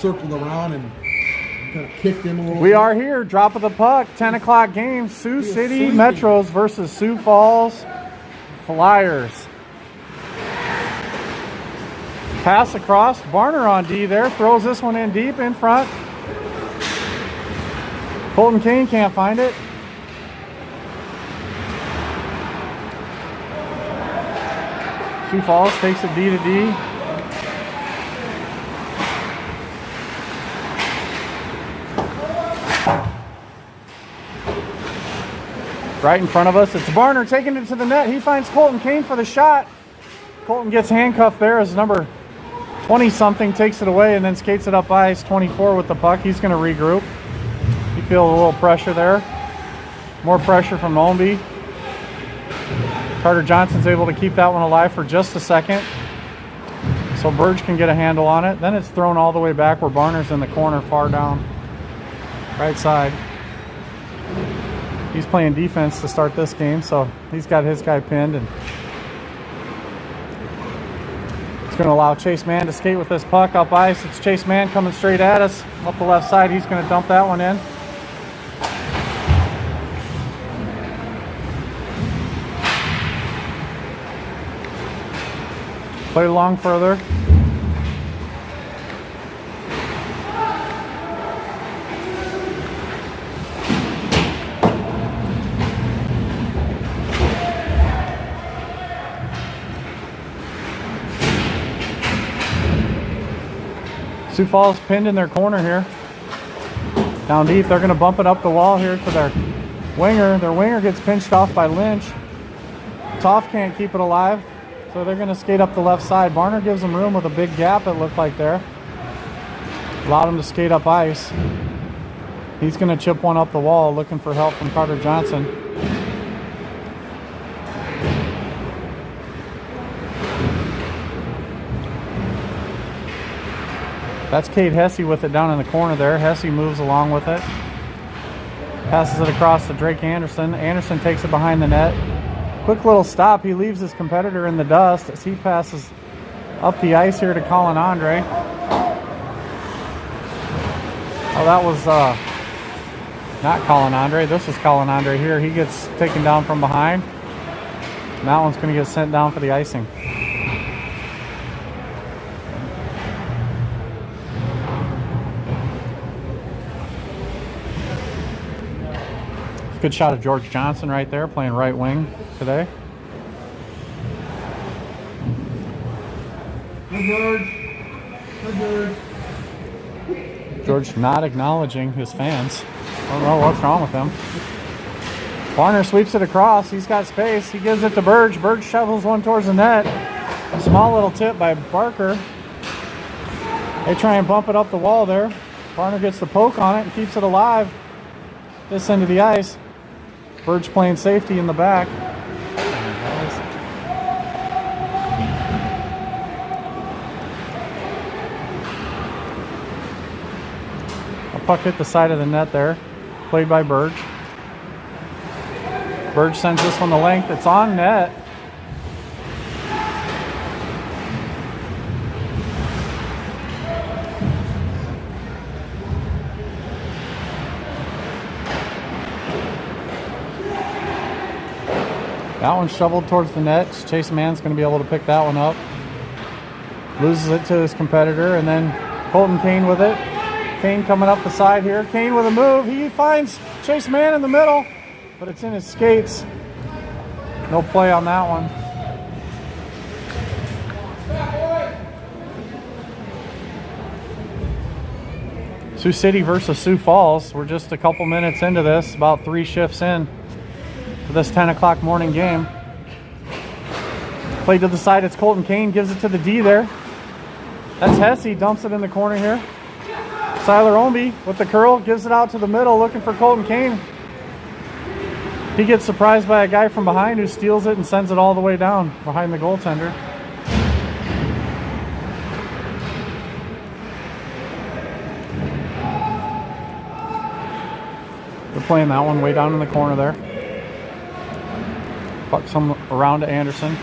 circled around and kind of kicked him a little. We are here, drop of the puck, 10 o'clock game, Sioux City Metros versus Sioux Falls Flyers. Pass across, Barner on D there, throws this one in deep in front. Colton Kane can't find it. Sioux Falls takes it D to D. Right in front of us, it's Barner taking it to the net. He finds Colton Kane for the shot. Colton gets handcuffed there as number 20-something takes it away and then skates it up ice. 24 with the puck. He's going to regroup. You feel a little pressure there. More pressure from Olmby. Carter Johnson's able to keep that one alive for just a second. So Burge can get a handle on it. Then it's thrown all the way back where Barner's in the corner far down. Right side. He's playing defense to start this game, so he's got his guy pinned, and it's going to allow Chase Mann to skate with this puck up ice. It's Chase Mann coming straight at us up the left side. He's going to dump that one in. Play along further. Sioux Falls pinned in their corner here. Down deep, they're going to bump it up the wall here to their winger. Their winger gets pinched off by Lynch. Toff can't keep it alive, so they're going to skate up the left side. Barner gives them room with a big gap, it looked like there. Allowed him to skate up ice. He's going to chip one up the wall, looking for help from Carter Johnson. That's Cade Hesse with it down in the corner there. Hesse moves along with it. Passes it across to Drake Anderson. Anderson takes it behind the net. Quick little stop. He leaves his competitor in the dust as he passes up the ice here to Colin Andre. Oh, that was not Colin Andre. This is Colin Andre here. He gets taken down from behind. And that one's going to get sent down for the icing. Good shot of George Johnson right there, playing right wing today. George not acknowledging his fans. I don't know what's wrong with him. Barner sweeps it across. He's got space. He gives it to Burge. Burge shovels one towards the net. A small little tip by Barker. They try and bump it up the wall there. Barner gets the poke on it and keeps it alive. This end of the ice. Burge playing safety in the back. A puck hit the side of the net there. Played by Burge. Burge sends this one the length. It's on net. That one's shoveled towards the net. Chase Mann's going to be able to pick that one up. Loses it to his competitor, and then Colton Kane with it. Kane coming up the side here. Kane with a move. He finds Chase Mann in the middle, but it's in his skates. No play on that one. Sioux City versus Sioux Falls. We're just a couple minutes into this, about 3 shifts in. This 10 o'clock morning game. Play to the side, it's Colton Kane, gives it to the D there. That's Hesse, dumps it in the corner here. Siler Olmby with the curl, gives it out to the middle, looking for Colton Kane. He gets surprised by a guy from behind who steals it and sends it all the way down behind the goaltender. They're playing that one way down in the corner there. Puck some around to Anderson.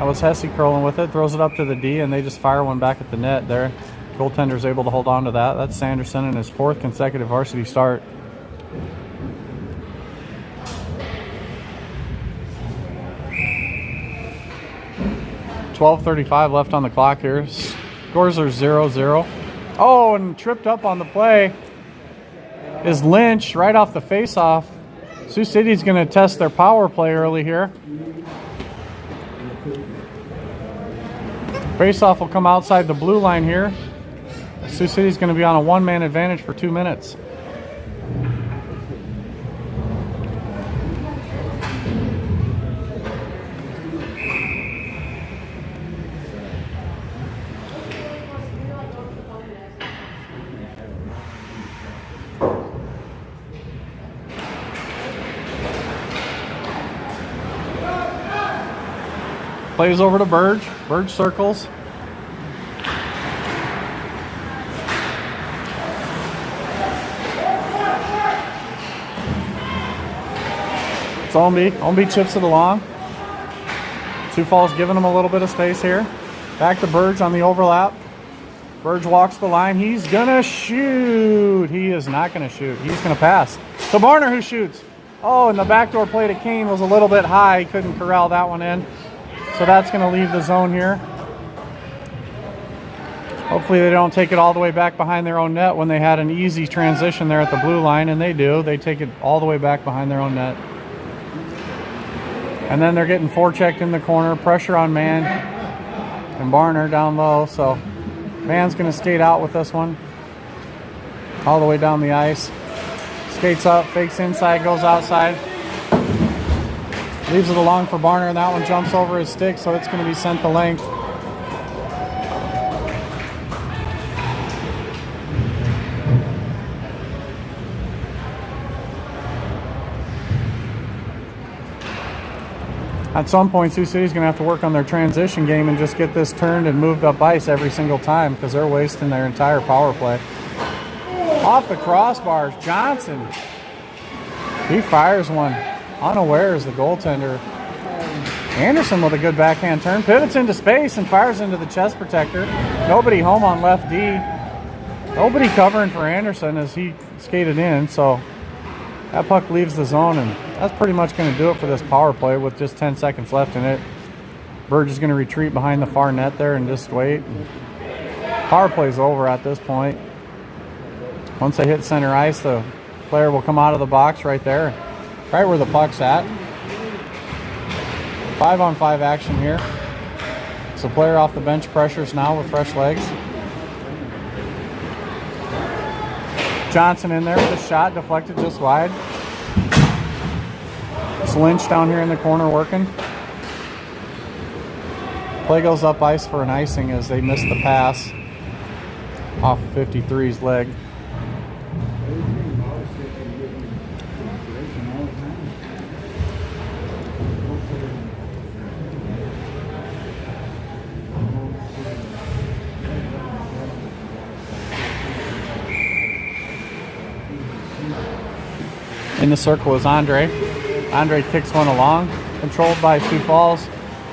was Hesse curling with it, throws it up to the D, and they just fire one back at the net there. Goaltender's able to hold on to that. That's Sanderson in his 4th consecutive varsity start. .12:35 left on the clock here. Scores are 0-0. Oh, and tripped up on the play is Lynch right off the face-off. Sioux City's going to test their power play early here. Face-off will come outside the blue line here. Sioux City's going to be on a 1-man advantage for 2 minutes. Plays over to Burge. Burge circles. It's Omby chips it along. Sioux Falls giving him a little bit of space here. Back to Burge on the overlap. Burge walks the line. He's gonna shoot. He is not gonna shoot. He's gonna pass. To Barner, who shoots. Oh, and the backdoor play to Kane was a little bit high. He couldn't corral that one in. So that's going to leave the zone here. Hopefully they don't take it all the way back behind their own net when they had an easy transition there at the blue line, and they do. They take it all the way back behind their own net. And then they're getting forechecked in the corner, pressure on Mann and Barner down low. So Mann's going to skate out with this one all the way down the ice. Skates up, fakes inside, goes outside. Leaves it along for Barner, and that one jumps over his stick, so it's going to be sent the length. At some point, Sioux City's going to have to work on their transition game and just get this turned and moved up ice every single time, because they're wasting their entire power play. Off the crossbars, Johnson. He fires one. Unawares the goaltender. Anderson with a good backhand turn. Pivots into space and fires into the chest protector. Nobody home on left D. Nobody covering for Anderson as he skated in. So that puck leaves the zone, and that's pretty much going to do it for this power play with just 10 seconds left in it. Burge is going to retreat behind the far net there and just wait. Power play's over at this point. Once they hit center ice, the player will come out of the box right there. Right where the puck's at. 5-on-5 action here. So player off the bench pressures now with fresh legs. Johnson in there with a shot deflected just wide. It's Lynch down here in the corner working. Play goes up ice for an icing as they miss the pass off 53's leg. In the circle is Andre. Andre kicks one along, controlled by Sioux Falls.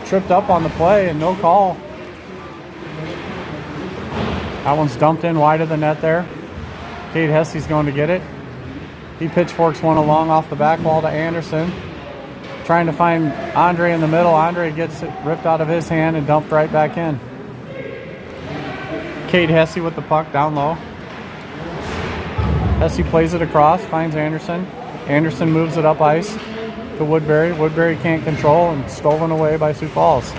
Tripped up on the play and no call. That one's dumped in wide of the net there. Cade Hesse's going to get it. He pitchforks one along off the back wall to Anderson. Trying to find Andre in the middle. Andre gets it ripped out of his hand and dumped right back in. Cade Hesse with the puck down low. Hesse plays it across, finds Anderson. Anderson moves it up ice to Woodbury. Woodbury can't control and stolen away by Sioux Falls.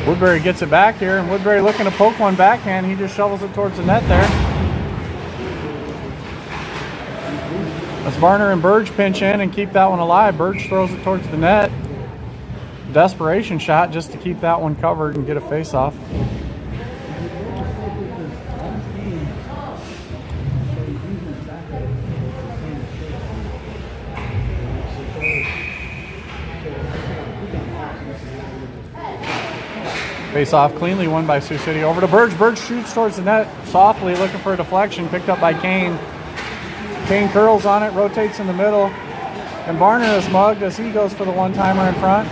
Woodbury gets it back here, and Woodbury looking to poke one backhand. He just shovels it towards the net there. As Barner and Burge pinch in and keep that one alive, Burge throws it towards the net. Desperation shot just to keep that one covered and get a face-off. Face off cleanly won by Sioux City. Over to Burge. Burge shoots towards the net softly, looking for a deflection. Picked up by Kane. Kane curls on it, rotates in the middle. And Barner is mugged as he goes for the one-timer in front.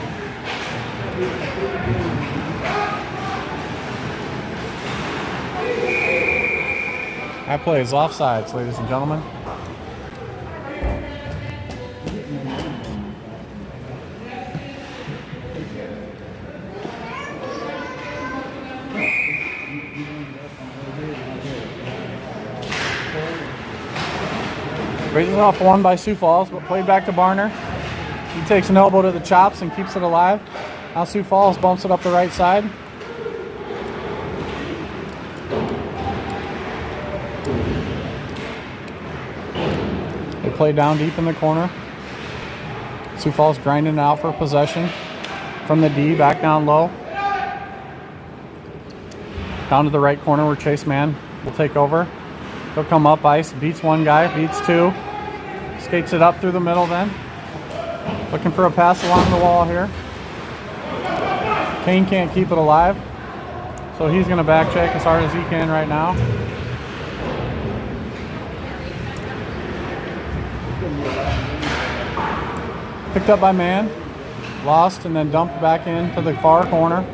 That play is offsides, ladies and gentlemen. Raises off one by Sioux Falls, but played back to Barner. He takes an elbow to the chops and keeps it alive. Now Sioux Falls bumps it up the right side. They play down deep in the corner. Sioux Falls grinding it out for possession. From the D, back down low. Down to the right corner where Chase Mann will take over. He'll come up ice, beats one guy, beats two. Skates it up through the middle then. Looking for a pass along the wall here. Kane can't keep it alive, so he's going to back check as hard as he can right now. Picked up by Mann, lost, and then dumped back into the far corner.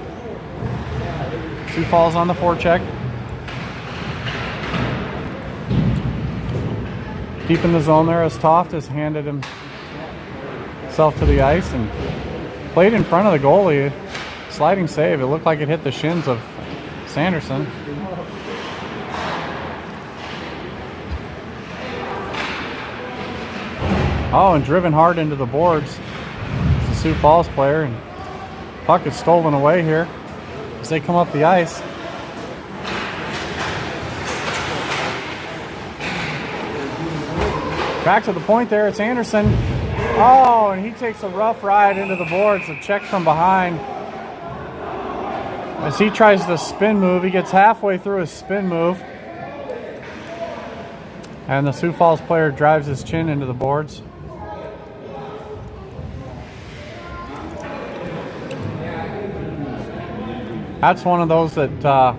Sioux Falls on the forecheck. Deep in the zone there as Toft has handed himself to the ice and played in front of the goalie. Sliding save. It looked like it hit the shins of Sanderson. Oh, and driven hard into the boards. It's a Sioux Falls player, and puck is stolen away here as they come up the ice. Back to the point there, it's Anderson. Oh, and he takes a rough ride into the boards, a check from behind. As he tries the spin move, he gets halfway through his spin move. And the Sioux Falls player drives his chin into the boards. That's one of those that,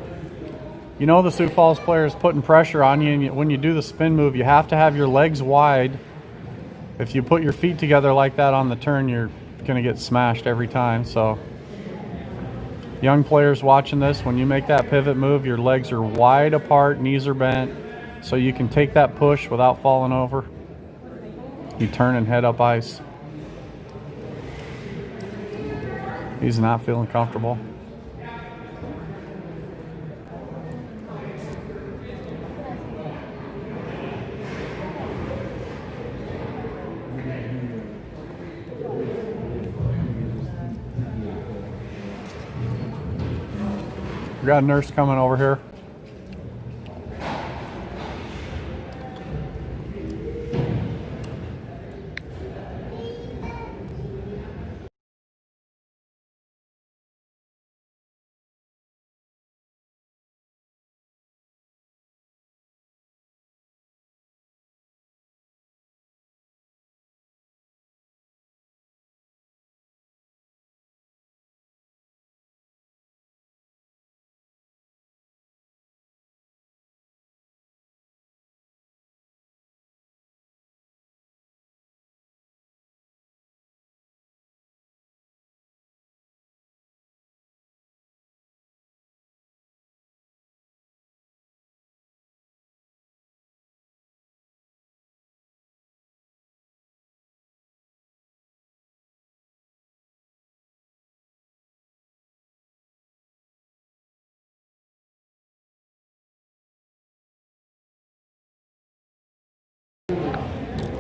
you know, the Sioux Falls player is putting pressure on you, and when you do the spin move, you have to have your legs wide. If you put your feet together like that on the turn, you're going to get smashed every time. So, young players watching this, when you make that pivot move, your legs are wide apart, knees are bent, so you can take that push without falling over. You turn and head up ice. He's not feeling comfortable. We got a nurse coming over here.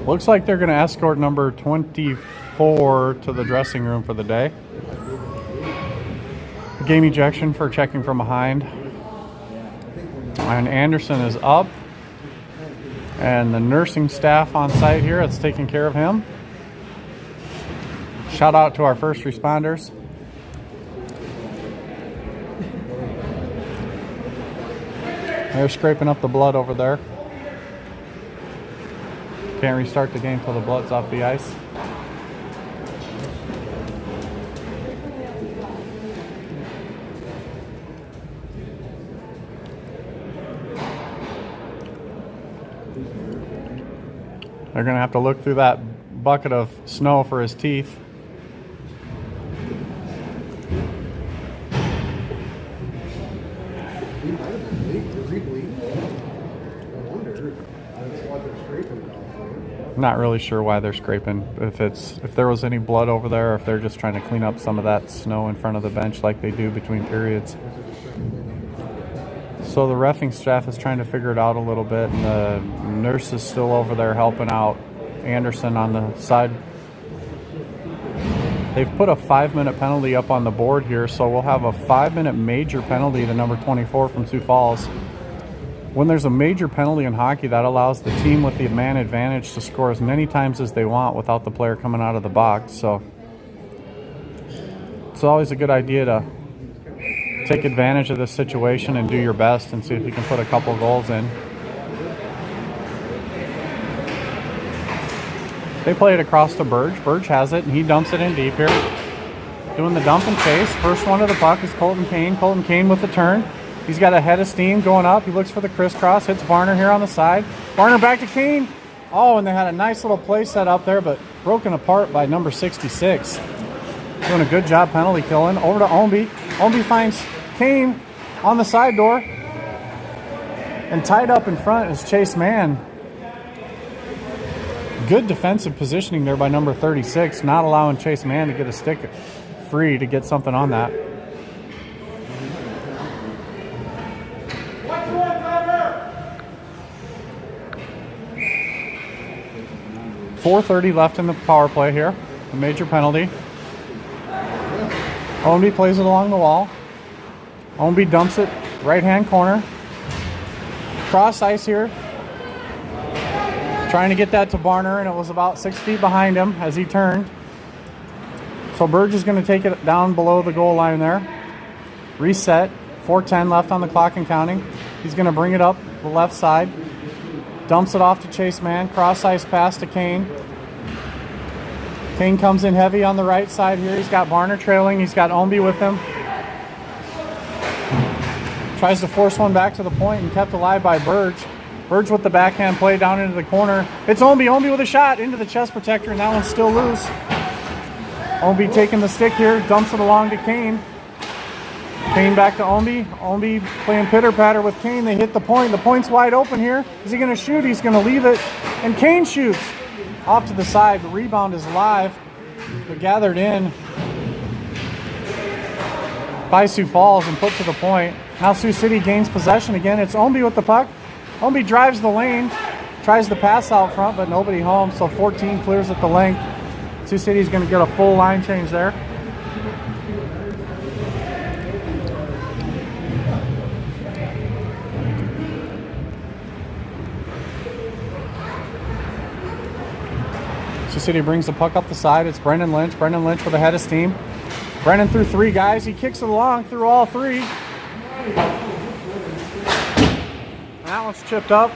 Looks like they're going to escort number 24 to the dressing room for the day. Game ejection for checking from behind. And Anderson is up. And the nursing staff on site here that's taking care of him. Shout out to our first responders. They're scraping up the blood over there. Can't restart the game till the blood's off the ice. They're going to have to look through that bucket of snow for his teeth. He might have been bleeding. Was he bleeding? I wonder. That's why they're scraping it off. Not really sure why they're scraping. If there was any blood over there, or if they're just trying to clean up some of that snow in front of the bench like they do between periods. So the reffing staff is trying to figure it out a little bit, and the nurse is still over there helping out Anderson on the side. They've put a 5-minute penalty up on the board here, so we'll have a 5-minute major penalty to number 24 from Sioux Falls. When there's a major penalty in hockey, that allows the team with the man advantage to score as many times as they want without the player coming out of the box. So it's always a good idea to take advantage of this situation and do your best and see if you can put a couple goals in. They play it across to Burge. Burge has it, and he dumps it in deep here. Doing the dump and chase. First one to the puck is Colton Kane. Colton Kane with the turn. He's got a head of steam going up. He looks for the crisscross. Hits Varner here on the side. Varner back to Kane. Oh, and they had a nice little play set up there, but broken apart by number 66. Doing a good job penalty killing. Over to Omby. Omby finds Kane on the side door. And tied up in front is Chase Mann. Good defensive positioning there by number 36, not allowing Chase Mann to get a stick free to get something on that. .430 left in the power play here. A major penalty. Omby plays it along the wall. Omby dumps it right-hand corner. Cross ice here. Trying to get that to Barner, and it was about 6 feet behind him as he turned. So Burge is going to take it down below the goal line there. Reset. 4:10 left on the clock and counting. He's going to bring it up the left side. Dumps it off to Chase Mann. Cross ice pass to Kane. Kane comes in heavy on the right side here. He's got Barner trailing. He's got Omby with him. Tries to force one back to the point and kept alive by Burge. Burge with the backhand play down into the corner. It's Omby. Omby with a shot into the chest protector, and that one's still loose. Omby taking the stick here. Dumps it along to Kane. Kane back to Omby. Omby playing pitter-patter with Kane. They hit the point. The point's wide open here. Is he going to shoot? He's going to leave it. And Kane shoots off to the side. The rebound is live, but gathered in by Sioux Falls and put to the point. Now Sioux City gains possession again. It's Omby with the puck. Omby drives the lane. Tries to pass out front, but nobody home. So 14 clears at the length. Sioux City's going to get a full line change there. Sioux City brings the puck up the side. It's Brendan Lynch. Brendan Lynch with a head of steam. Brendan through 3 guys. He kicks it along through all 3. That one's chipped up.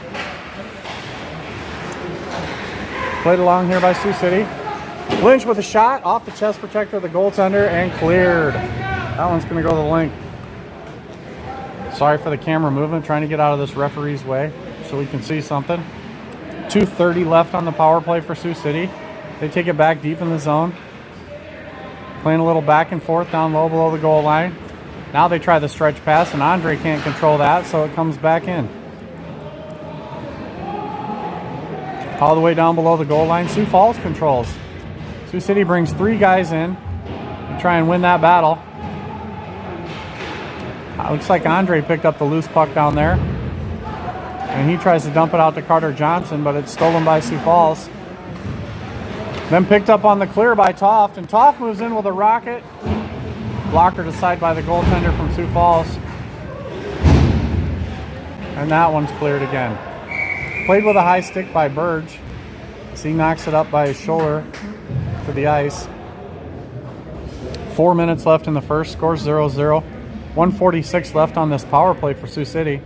Played along here by Sioux City. Lynch with a shot off the chest protector of the goaltender and cleared. That one's going to go to the link. Sorry for the camera movement. Trying to get out of this referee's way so we can see something. 2:30 left on the power play for Sioux City. They take it back deep in the zone. Playing a little back and forth down low below the goal line. Now they try the stretch pass, and Andre can't control that, so it comes back in. All the way down below the goal line, Sioux Falls controls. Sioux City brings 3 guys in to try and win that battle. Looks like Andre picked up the loose puck down there. And he tries to dump it out to Carter Johnson, but it's stolen by Sioux Falls. Then picked up on the clear by Toft, and Toft moves in with a rocket. Blocker to side by the goaltender from Sioux Falls. And that one's cleared again. Played with a high stick by Burge. So he knocks it up by his shoulder to the ice. 4 minutes left in the first. Scores 0-0. 1:46 left on this power play for Sioux City.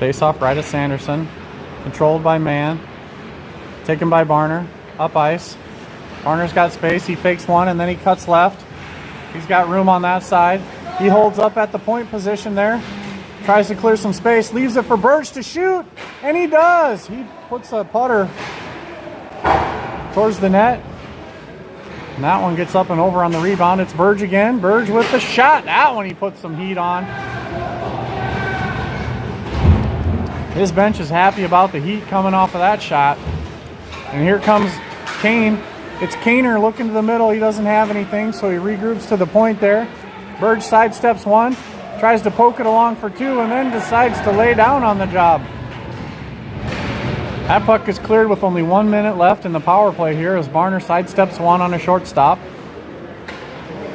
Face off right of Sanderson. Controlled by Mann. Taken by Barner. Up ice. Barner's got space. He fakes one and then he cuts left. He's got room on that side. He holds up at the point position there. Tries to clear some space. Leaves it for Burge to shoot. And he does. He puts a putter towards the net. And that one gets up and over on the rebound. It's Burge again. Burge with the shot. That one he puts some heat on. His bench is happy about the heat coming off of that shot. And here comes Kane. It's Kaner looking to the middle. He doesn't have anything, so he regroups to the point there. Burge sidesteps one, tries to poke it along for two, and then decides to lay down on the job. That puck is cleared with only 1 minute left in the power play here as Barner sidesteps one on a short stop.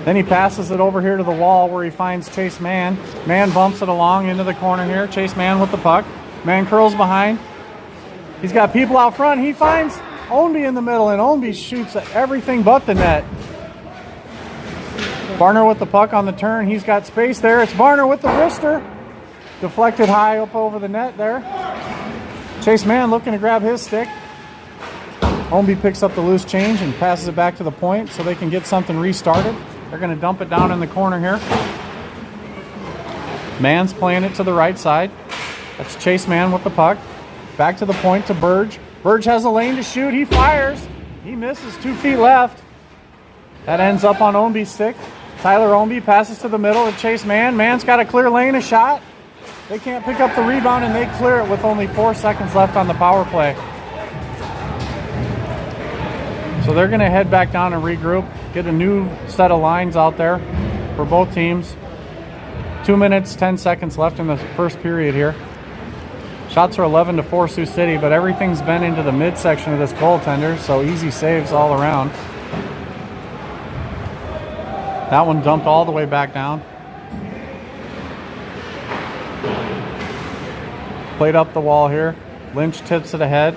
Then he passes it over here to the wall where he finds Chase Mann. Mann bumps it along into the corner here. Chase Mann with the puck. Mann curls behind. He's got people out front. He finds Ownby in the middle, and Ownby shoots at everything but the net. Barner with the puck on the turn. He's got space there. It's Barner with the wrister. Deflected high up over the net there. Chase Mann looking to grab his stick. Ownby picks up the loose change and passes it back to the point so they can get something restarted. They're going to dump it down in the corner here. Mann's playing it to the right side. That's Chase Mann with the puck. Back to the point to Burge. Burge has a lane to shoot. He fires. He misses, 2 feet left. That ends up on Ownby's stick. Tyler Ownby passes to the middle to Chase Mann. Mann's got a clear lane, a shot. They can't pick up the rebound, and they clear it with only 4 seconds left on the power play. So they're going to head back down and regroup, get a new set of lines out there for both teams. 2 minutes, 10 seconds left in the first period here. Shots are 11-4 Sioux City, but everything's been into the midsection of this goaltender, so easy saves all around. That one dumped all the way back down. Played up the wall here. Lynch tips it ahead.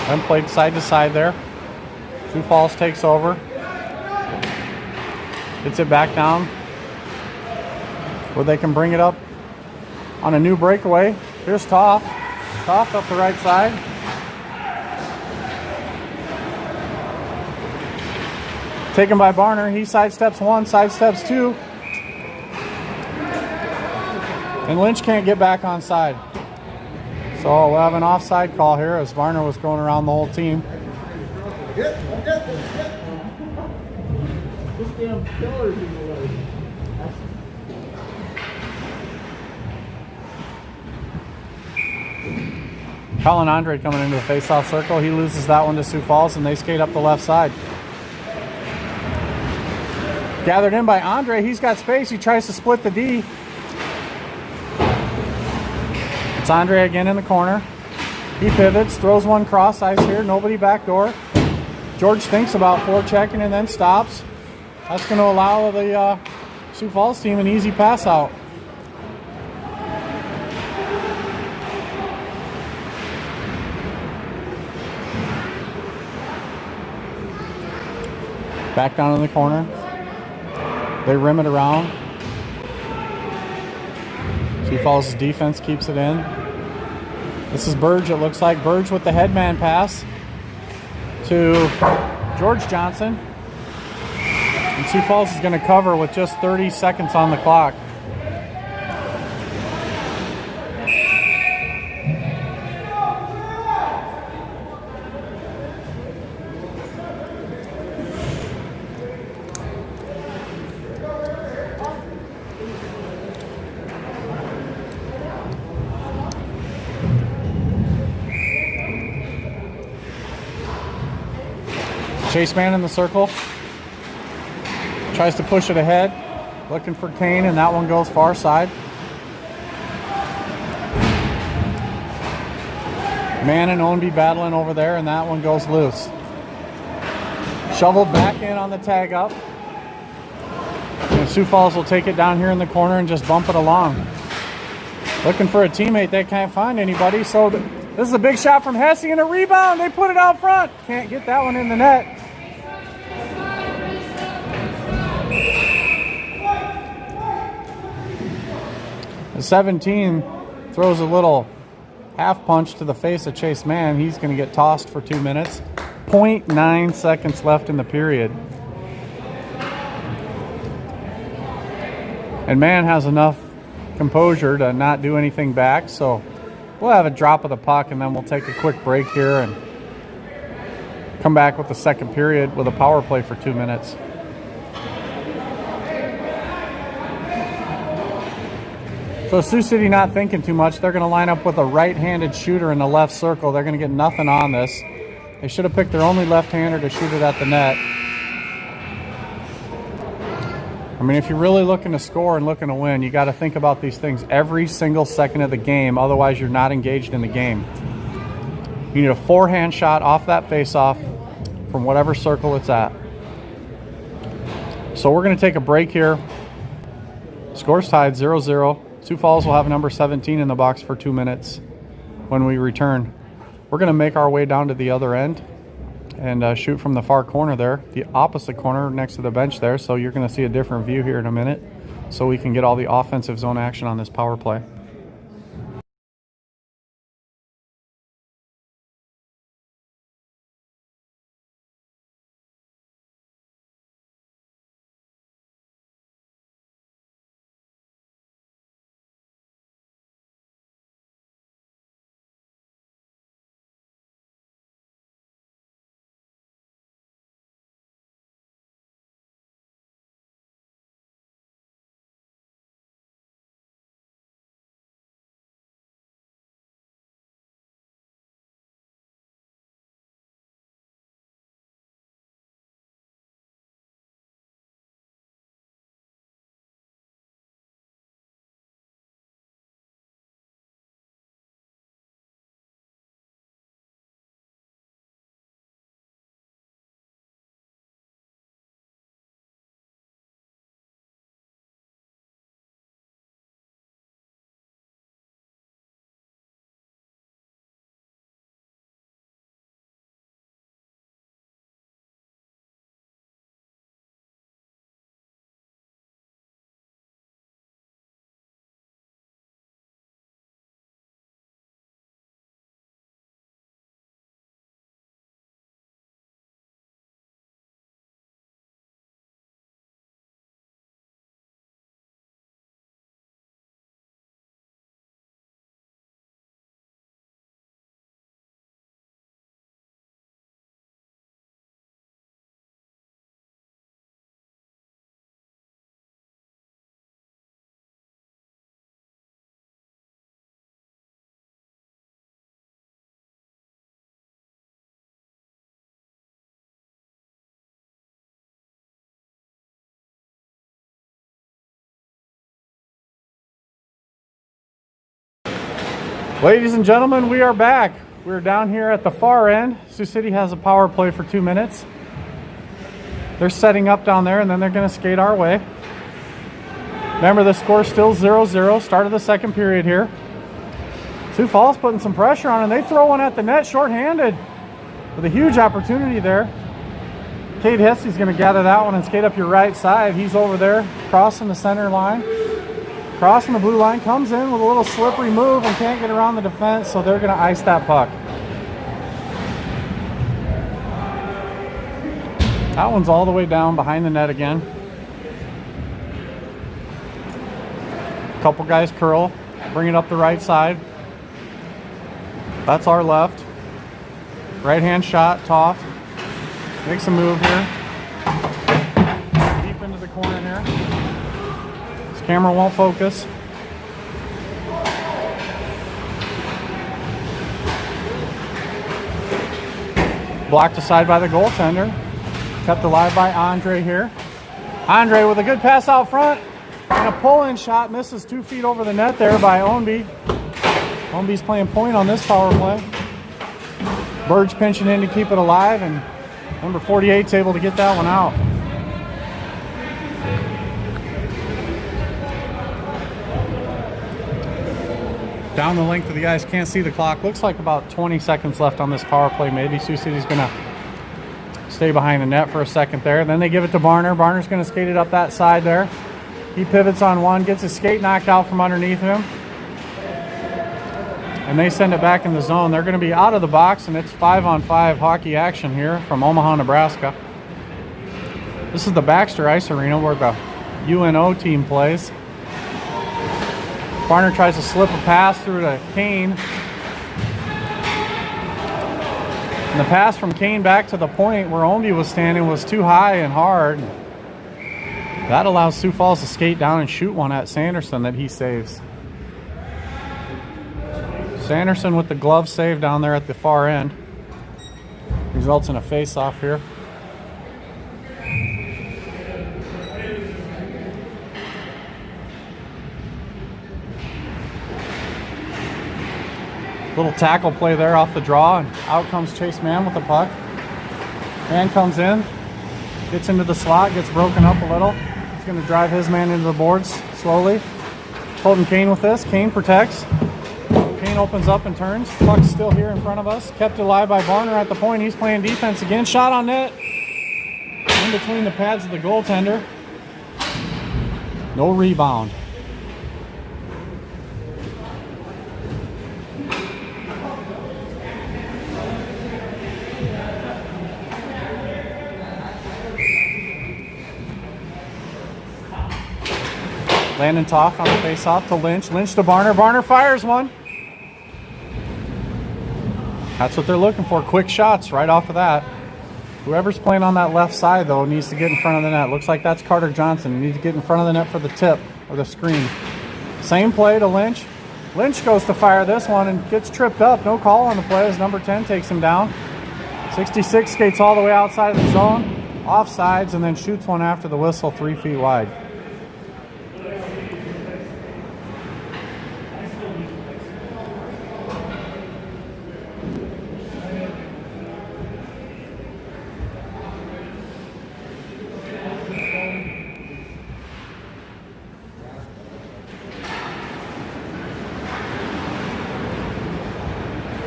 Then played side to side there. Sioux Falls takes over. Gets it back down where they can bring it up on a new breakaway. Here's Toth. Toth up the right side. Taken by Barner. He sidesteps one, sidesteps two. And Lynch can't get back on side. So we'll have an offside call here as Barner was going around the whole team. This damn pillar's in the way. Colin Andre coming into the face-off circle. He loses that one to Sioux Falls, and they skate up the left side. Gathered in by Andre. He's got space. He tries to split the D. It's Andre again in the corner. He pivots, throws one cross ice here. Nobody backdoor. George thinks about forechecking and then stops. That's going to allow the Sioux Falls team an easy pass out. Back down in the corner. They rim it around. Sioux Falls' defense keeps it in. This is Burge, it looks like. Burge with the headman pass to George Johnson. And Sioux Falls is going to cover with just 30 seconds on the clock. Chase Mann in the circle. Tries to push it ahead. Looking for Kane, and that one goes far side. Mann and Ownby battling over there, and that one goes loose. Shoveled back in on the tag up. And Sioux Falls will take it down here in the corner and just bump it along. Looking for a teammate. They can't find anybody, so this is a big shot from Hesse and a rebound. They put it out front. Can't get that one in the net. The 17 throws a little half punch to the face of Chase Mann. He's going to get tossed for 2 minutes. 0.9 seconds left in the period. And man has enough composure to not do anything back. So we'll have a drop of the puck, and then we'll take a quick break here and come back with the second period with a power play for 2 minutes. So Sioux City not thinking too much. They're going to line up with a right-handed shooter in the left circle. They're going to get nothing on this. They should have picked their only left-hander to shoot it at the net. I mean, if you're really looking to score and looking to win, you got to think about these things every single second of the game. Otherwise, you're not engaged in the game. You need a forehand shot off that face-off from whatever circle it's at. So we're going to take a break here. Score's tied 0-0. Sioux Falls will have number 17 in the box for 2 minutes when we return. We're going to make our way down to the other end and shoot from the far corner there, the opposite corner next to the bench there. So you're going to see a different view here in a minute so we can get all the offensive zone action on this power play. Ladies and gentlemen, we are back. We're down here at the far end. Sioux City has a power play for 2 minutes. They're setting up down there, and then they're going to skate our way. Remember, the score's still 0-0. Start of the second period here. Sioux Falls putting some pressure on, and they throw one at the net shorthanded with a huge opportunity there. Cade Hesse's going to gather that one and skate up your right side. He's over there crossing the center line. Crossing the blue line, comes in with a little slippery move and can't get around the defense, so they're going to ice that puck. That one's all the way down behind the net again. Couple guys curl, bring it up the right side. That's our left. Right hand shot, Toff. Makes a move here. Deep into the corner here. Camera won't focus. Blocked aside by the goaltender. Kept alive by Andre here. Andre with a good pass out front. And a pull-in shot. Misses 2 feet over the net there by Ownby. Ownby's playing point on this power play. Bird's pinching in to keep it alive. And number 48's able to get that one out. Down the length of the ice, can't see the clock. Looks like about 20 seconds left on this power play. Maybe Sioux City's going to stay behind the net for a second there. Then they give it to Barner. Barner's going to skate it up that side there. He pivots on one, gets his skate knocked out from underneath him. And they send it back in the zone. They're going to be out of the box, and it's 5-on-5 hockey action here from Omaha, Nebraska. This is the Baxter Ice Arena where the UNO team plays. Barner tries to slip a pass through to Kane. And the pass from Kane back to the point where Ownby was standing was too high and hard. That allows Sioux Falls to skate down and shoot one at Sanderson that he saves. Sanderson with the glove save down there at the far end. Results in a face-off here. Little tackle play there off the draw, and out comes Chase Mann with the puck. Man comes in, gets into the slot, gets broken up a little. He's going to drive his man into the boards slowly. Holding Kane with this. Kane protects. Kane opens up and turns. Puck's still here in front of us. Kept alive by Barner at the point. He's playing defense again. Shot on net. In between the pads of the goaltender. No rebound. Landon Toff on the face-off to Lynch. Lynch to Barner. Barner fires one. That's what they're looking for. Quick shots right off of that. Whoever's playing on that left side, though, needs to get in front of the net. Looks like that's Carter Johnson. Needs to get in front of the net for the tip or the screen. Same play to Lynch. Lynch goes to fire this one and gets tripped up. No call on the play as number 10 takes him down. 66 skates all the way outside of the zone. Offsides and then shoots one after the whistle 3 feet wide.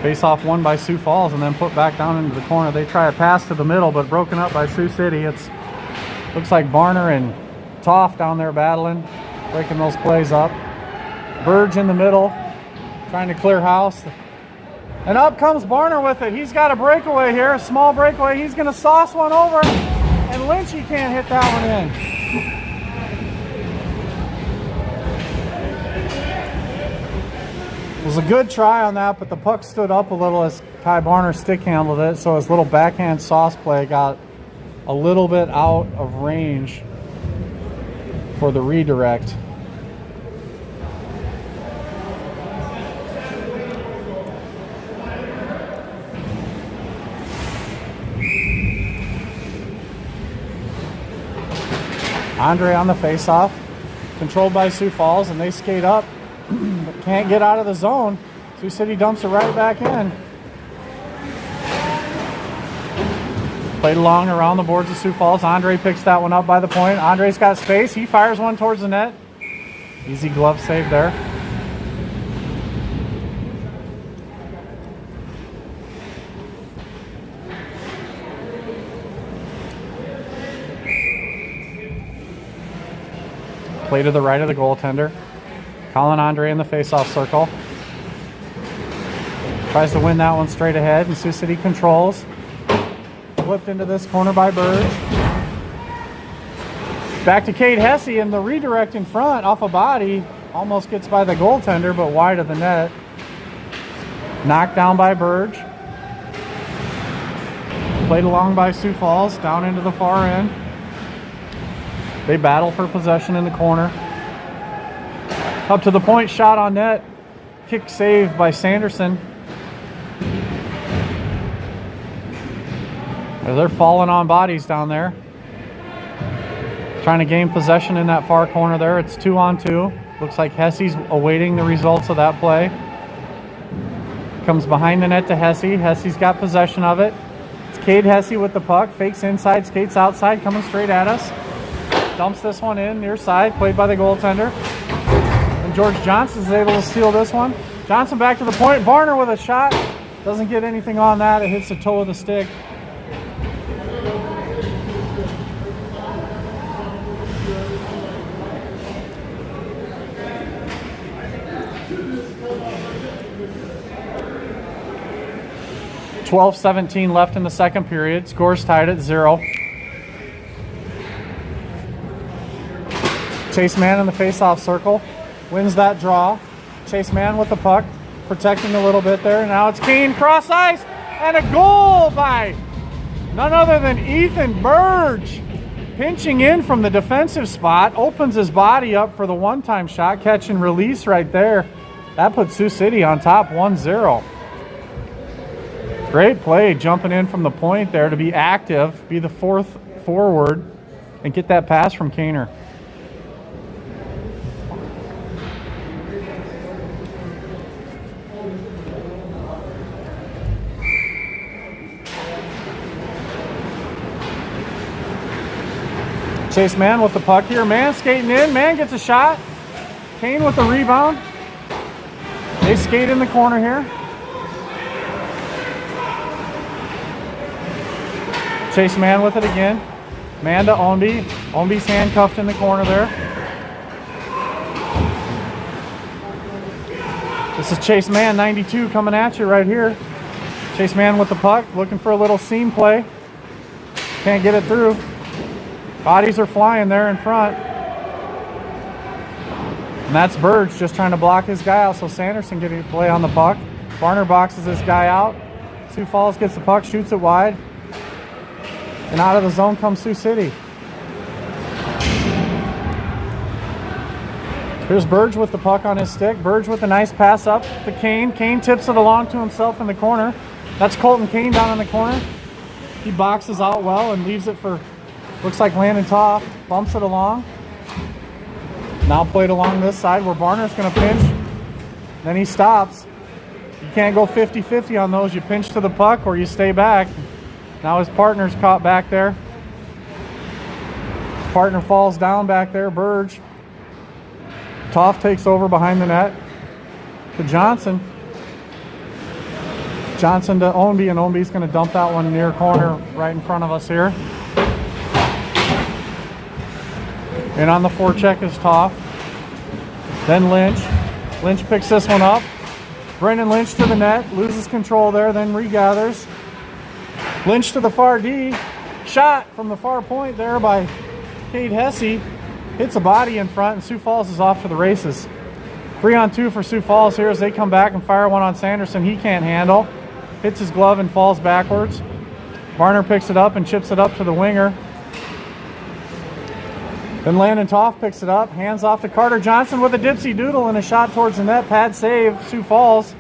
Face-off won by Sioux Falls and then put back down into the corner. They try a pass to the middle, but broken up by Sioux City. It's looks like Barner and Toff down there battling, breaking those plays up. Burge in the middle, trying to clear house. And up comes Barner with it. He's got a breakaway here, a small breakaway. He's going to sauce one over, and Lynchy can't hit that one in. It was a good try on that, but the puck stood up a little as Kai Barner stick handled it, so his little backhand sauce play got a little bit out of range for the redirect. Andre on the faceoff, controlled by Sioux Falls, and they skate up. But can't get out of the zone. Sioux City dumps it right back in. Played along around the boards of Sioux Falls. Andre picks that one up by the point. Andre's got space. He fires one towards the net. Easy glove save there. Play to the right of the goaltender. Colin Andre in the face-off circle. Tries to win that one straight ahead, and Sioux City controls. Flipped into this corner by Burge. Back to Cade Hesse, and the redirect in front off a body. Almost gets by the goaltender, but wide of the net. Knocked down by Burge. Played along by Sioux Falls, down into the far end. They battle for possession in the corner. Up to the point, shot on net. Kick saved by Sanderson. They're falling on bodies down there. Trying to gain possession in that far corner there. It's 2-on-2. Looks like Hesse's awaiting the results of that play. Comes behind the net to Hesse. Hesse's got possession of it. It's Cade Hesse with the puck. Fakes inside, skates outside, coming straight at us. Dumps this one in, near side, played by the goaltender. And George Johnson is able to steal this one. Johnson back to the point. Barner with a shot. Doesn't get anything on that. It hits the toe of the stick. .12:17 left in the second period. Scores tied at 0. Chase Mann in the face-off circle. Wins that draw. Chase Man with the puck, protecting a little bit there. Now it's Kane cross ice, and a goal by none other than Ethan Burge. Pinching in from the defensive spot, opens his body up for the one-time shot, catch and release right there. That puts Sioux City on top 1-0. Great play jumping in from the point there to be active, be the fourth forward, and get that pass from Kaner. Chase Man with the puck here. Man skating in. Man gets a shot. Kane with the rebound. They skate in the corner here. Chase Man with it again. Man to Ownby. Ownby's handcuffed in the corner there. This is Chase Man, 92, coming at you right here. Chase Man with the puck, looking for a little seam play. Can't get it through. Bodies are flying there in front. And that's Burge just trying to block his guy out so Sanderson getting to play on the puck. Barner boxes this guy out. Sioux Falls gets the puck, shoots it wide. And out of the zone comes Sioux City. Here's Burge with the puck on his stick. Burge with a nice pass up to Kane. Kane tips it along to himself in the corner. That's Colton Kane down in the corner. He boxes out well and leaves it for, looks like Landon Toff. Bumps it along. Now played along this side where Barner's going to pinch. Then he stops. You can't go 50-50 on those. You pinch to the puck or you stay back. Now his partner's caught back there. His partner falls down back there, Burge. Toff takes over behind the net to Johnson. Johnson to Ownby, and Ownby's going to dump that one near corner right in front of us here. And on the forecheck is Toff. Then Lynch. Lynch picks this one up. Brendan Lynch to the net, loses control there, then regathers. Lynch to the far D. Shot from the far point there by Cade Hesse. Hits a body in front, and Sioux Falls is off to the races. 3-on-2 for Sioux Falls here as they come back and fire one on Sanderson. He can't handle. Hits his glove and falls backwards. Barner picks it up and chips it up to the winger. Then Landon Toff picks it up, hands off to Carter Johnson with a dipsy doodle and a shot towards the net. Pad save, Sioux Falls.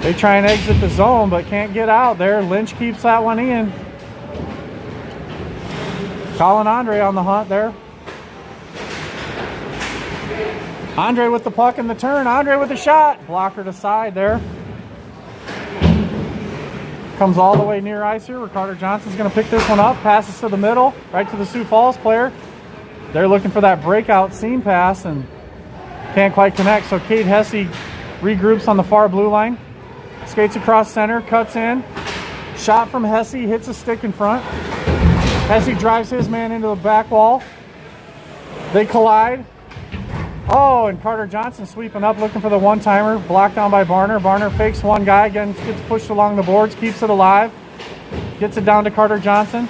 They try and exit the zone, but can't get out there. Lynch keeps that one in. Colin Andre on the hunt there. Andre with the puck in the turn. Andre with the shot. Blocker to side there. Comes all the way near ice here where Carter Johnson's going to pick this one up. Passes to the middle, right to the Sioux Falls player. They're looking for that breakout seam pass and can't quite connect. So Cade Hesse regroups on the far blue line. Skates across center, cuts in. Shot from Hesse, hits a stick in front. Hesse drives his man into the back wall. They collide. Oh, and Carter Johnson sweeping up, looking for the one-timer. Blocked down by Barner. Barner fakes one guy, again gets pushed along the boards, keeps it alive. Gets it down to Carter Johnson.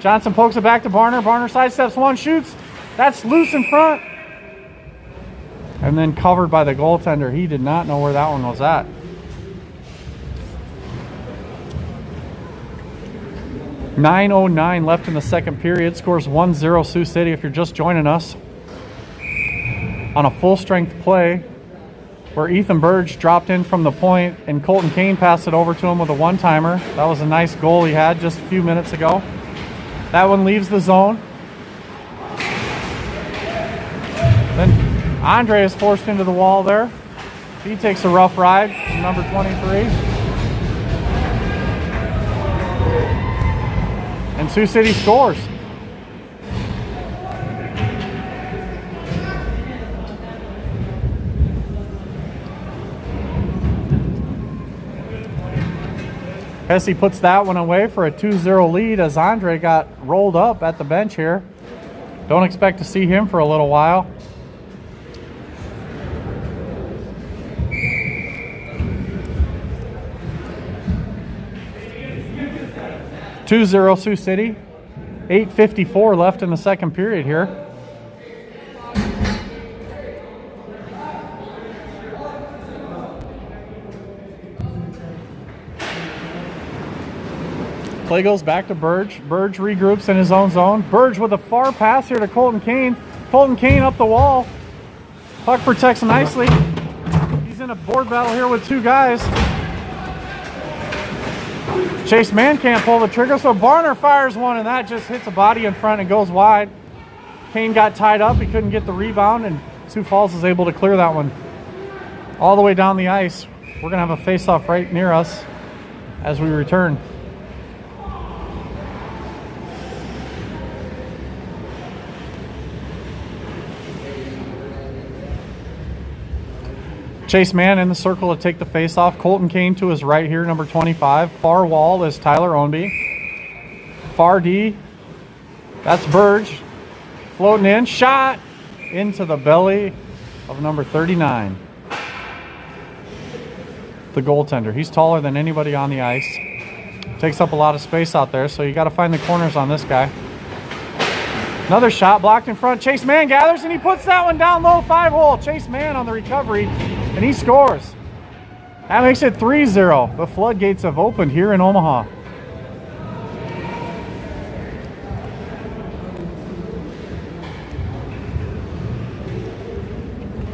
Johnson pokes it back to Barner. Barner sidesteps one, shoots. That's loose in front. And then covered by the goaltender. He did not know where that one was at. .09 left in the second period. Scores 1-0 Sioux City if you're just joining us. On a full-strength play where Ethan Burge dropped in from the point and Colton Kane passed it over to him with a one-timer. That was a nice goal he had just a few minutes ago. That one leaves the zone. Then Andre is forced into the wall there. He takes a rough ride, number 23. And Sioux City scores. Hesse puts that one away for a 2-0 lead as Andre got rolled up at the bench here. Don't expect to see him for a little while. (2-0) Sioux City. 8:54 left in the second period here. Play goes back to Burge. Burge regroups in his own zone. Burge with a far pass here to Colton Kane. Colton Kane up the wall. Puck protects nicely. He's in a board battle here with two guys. Chase Mann can't pull the trigger, so Barner fires one, and that just hits a body in front and goes wide. Kane got tied up. He couldn't get the rebound, and Sioux Falls is able to clear that one all the way down the ice. We're going to have a face-off right near us as we return. Chase Mann in the circle to take the face-off. Colton Kane to his right here, number 25. Far wall is Tyler Ownby. Far D, that's Burge. Floating in, shot into the belly of number 39. The goaltender. He's taller than anybody on the ice. Takes up a lot of space out there, so you got to find the corners on this guy. Another shot blocked in front. Chase Mann gathers, and he puts that one down low, 5-hole. Chase Mann on the recovery, and he scores. That makes it 3-0. The floodgates have opened here in Omaha.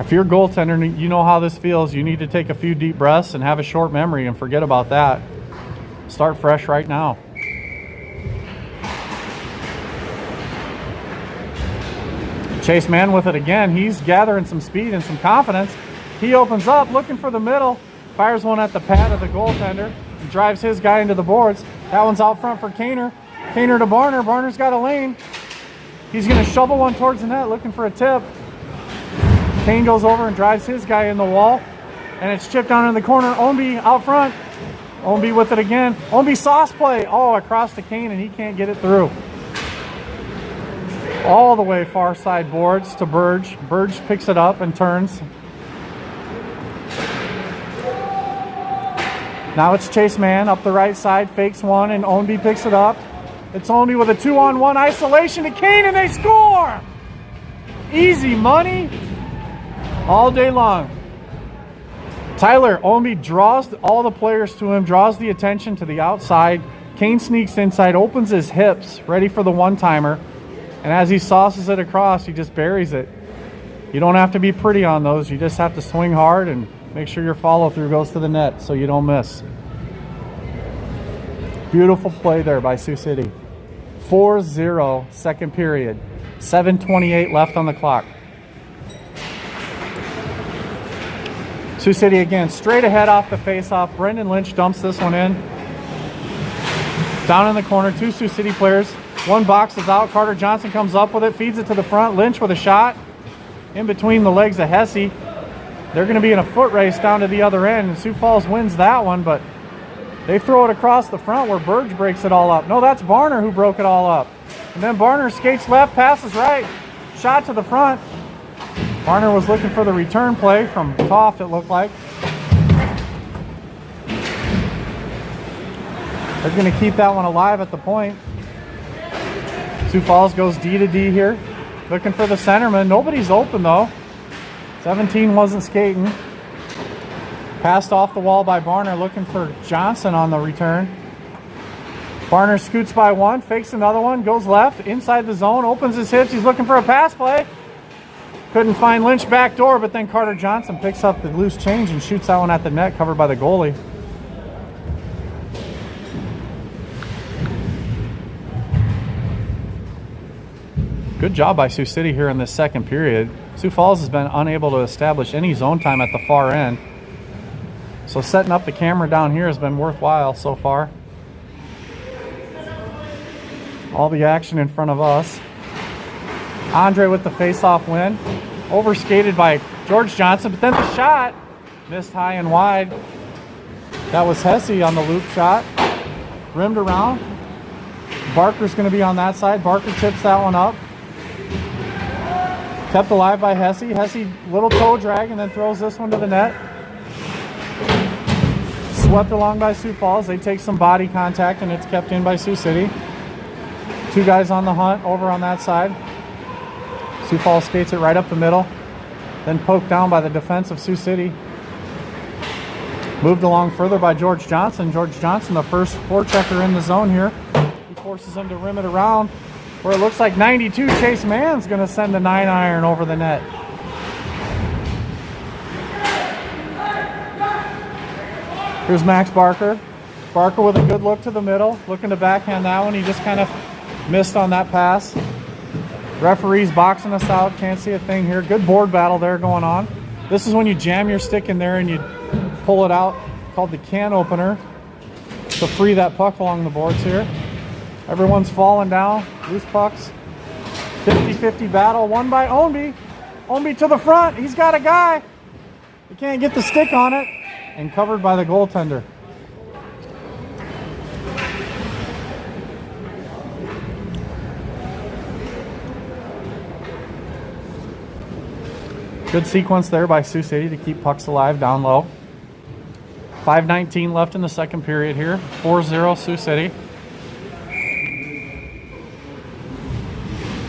If you're a goaltender and you know how this feels, you need to take a few deep breaths and have a short memory and forget about that. Start fresh right now. Chase Mann with it again. He's gathering some speed and some confidence. He opens up, looking for the middle, fires one at the pad of the goaltender, and drives his guy into the boards. That one's out front for Kaner. Kaner to Barner. Barner's got a lane. He's going to shovel one towards the net, looking for a tip. Kane goes over and drives his guy in the wall, and it's chipped down in the corner. Ownby out front. Ownby with it again. Ownby sauce play. Oh, across to Kane, and he can't get it through. All the way far side boards to Burge. Burge picks it up and turns. Now it's Chase Mann up the right side, fakes one, and Ownby picks it up. It's Ownby with a 2-on-1 isolation to Kane, and they score! Easy money all day long. Tyler Ownby draws all the players to him, draws the attention to the outside. Kane sneaks inside, opens his hips, ready for the one-timer. And as he sauces it across, he just buries it. You don't have to be pretty on those. You just have to swing hard and make sure your follow-through goes to the net so you don't miss. Beautiful play there by Sioux City. 4-0 second period. 7:28 left on the clock. Sioux City again, straight ahead off the face-off. Brendan Lynch dumps this one in. Down in the corner, two Sioux City players. One box is out. Carter Johnson comes up with it, feeds it to the front. Lynch with a shot in between the legs of Hesse. They're going to be in a foot race down to the other end, and Sioux Falls wins that one, but they throw it across the front where Burge breaks it all up. No, that's Barner who broke it all up. And then Barner skates left, passes right, shot to the front. Barner was looking for the return play from Toft, it looked like. They're going to keep that one alive at the point. Sioux Falls goes D to D here, looking for the centerman. Nobody's open though. 17 wasn't skating. Passed off the wall by Barner, looking for Johnson on the return. Barner scoots by one, fakes another one, goes left, inside the zone, opens his hips. He's looking for a pass play. Couldn't find Lynch back door, but then Carter Johnson picks up the loose change and shoots that one at the net, covered by the goalie. Good job by Sioux City here in this second period. Sioux Falls has been unable to establish any zone time at the far end. So setting up the camera down here has been worthwhile so far. All the action in front of us. Andre with the face-off win. Overskated by George Johnson, but then the shot missed high and wide. That was Hesse on the loop shot. Rimmed around. Barker's going to be on that side. Barker tips that one up. Kept alive by Hesse. Hesse, little toe drag, and then throws this one to the net. Swept along by Sioux Falls. They take some body contact, and it's kept in by Sioux City. Two guys on the hunt over on that side. Sioux Falls skates it right up the middle, then poked down by the defense of Sioux City. Moved along further by George Johnson. George Johnson, the first forechecker in the zone here. He forces him to rim it around where it looks like 92. Chase Mann's going to send the 9-iron over the net. Here's Max Barker. Barker with a good look to the middle, looking to backhand that one. He just kind of missed on that pass. Referee's boxing us out. Can't see a thing here. Good board battle there going on. This is when you jam your stick in there and you pull it out, called the can opener, to free that puck along the boards here. Everyone's falling down. Loose pucks. 50-50 battle. Won by Ownby. Ownby to the front. He's got a guy. He can't get the stick on it. And covered by the goaltender. Good sequence there by Sioux City to keep pucks alive down low. 5:19 left in the second period here. 4-0 Sioux City.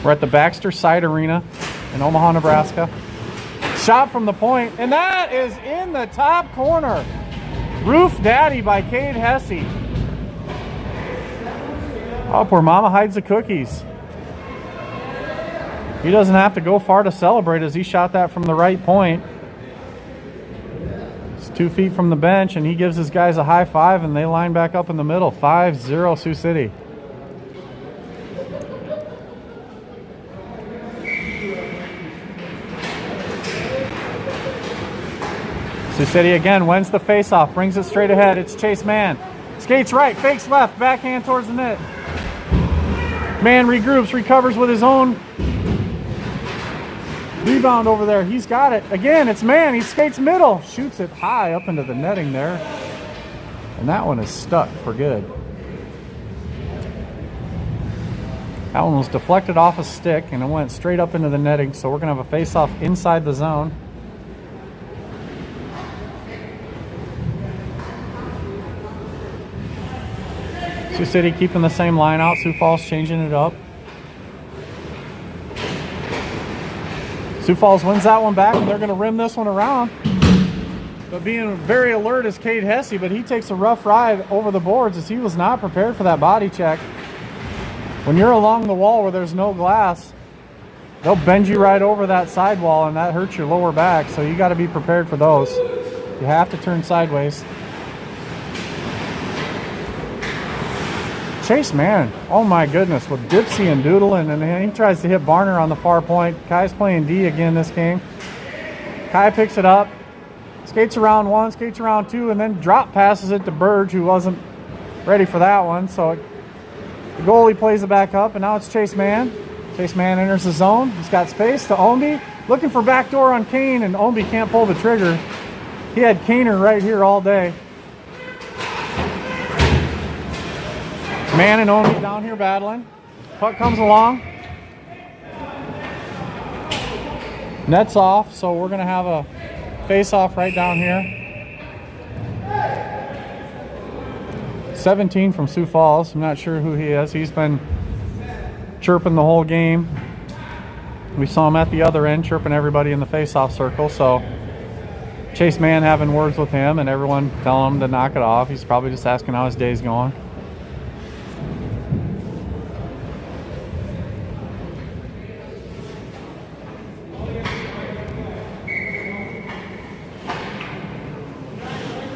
We're at the Baxter Side Arena in Omaha, Nebraska. Shot from the point, and that is in the top corner. Roof Daddy by Cade Hesse. Up where Mama hides the cookies. He doesn't have to go far to celebrate as he shot that from the right point. It's 2 feet from the bench, and he gives his guys a high five, and they line back up in the middle. 5-0 Sioux City. Sioux City again wins the faceoff, brings it straight ahead. It's Chase Mann. Skates right, fakes left, backhand towards the net. Mann regroups, recovers with his own rebound over there. He's got it. Again, it's Mann. He skates middle, shoots it high up into the netting there. And that one is stuck for good. That one was deflected off a stick and it went straight up into the netting. So we're going to have a face-off inside the zone. Sioux City keeping the same line out. Sioux Falls changing it up. Sioux Falls wins that one back, and they're going to rim this one around. But being very alert is Cade Hesse, but he takes a rough ride over the boards as he was not prepared for that body check. When you're along the wall where there's no glass, they'll bend you right over that sidewall, and that hurts your lower back, so you got to be prepared for those. You have to turn sideways. Chase Mann, oh my goodness, with Dipsy and Doodling, and then he tries to hit Barner on the far point. Kai's playing D again this game. Kai picks it up, skates around one, skates around two, and then drop passes it to Burge, who wasn't ready for that one. So the goalie plays it back up, and now it's Chase Mann. Chase Mann enters the zone. He's got space to Ownby, looking for backdoor on Kane, and Ownby can't pull the trigger. He had Kaner right here all day. Mann and Ownby down here battling. Puck comes along. Net's off, so we're going to have a face-off right down here. 17 from Sioux Falls. I'm not sure who he is. He's been chirping the whole game. We saw him at the other end chirping everybody in the face-off circle, so Chase Mann having words with him and everyone telling him to knock it off. He's probably just asking how his day's going.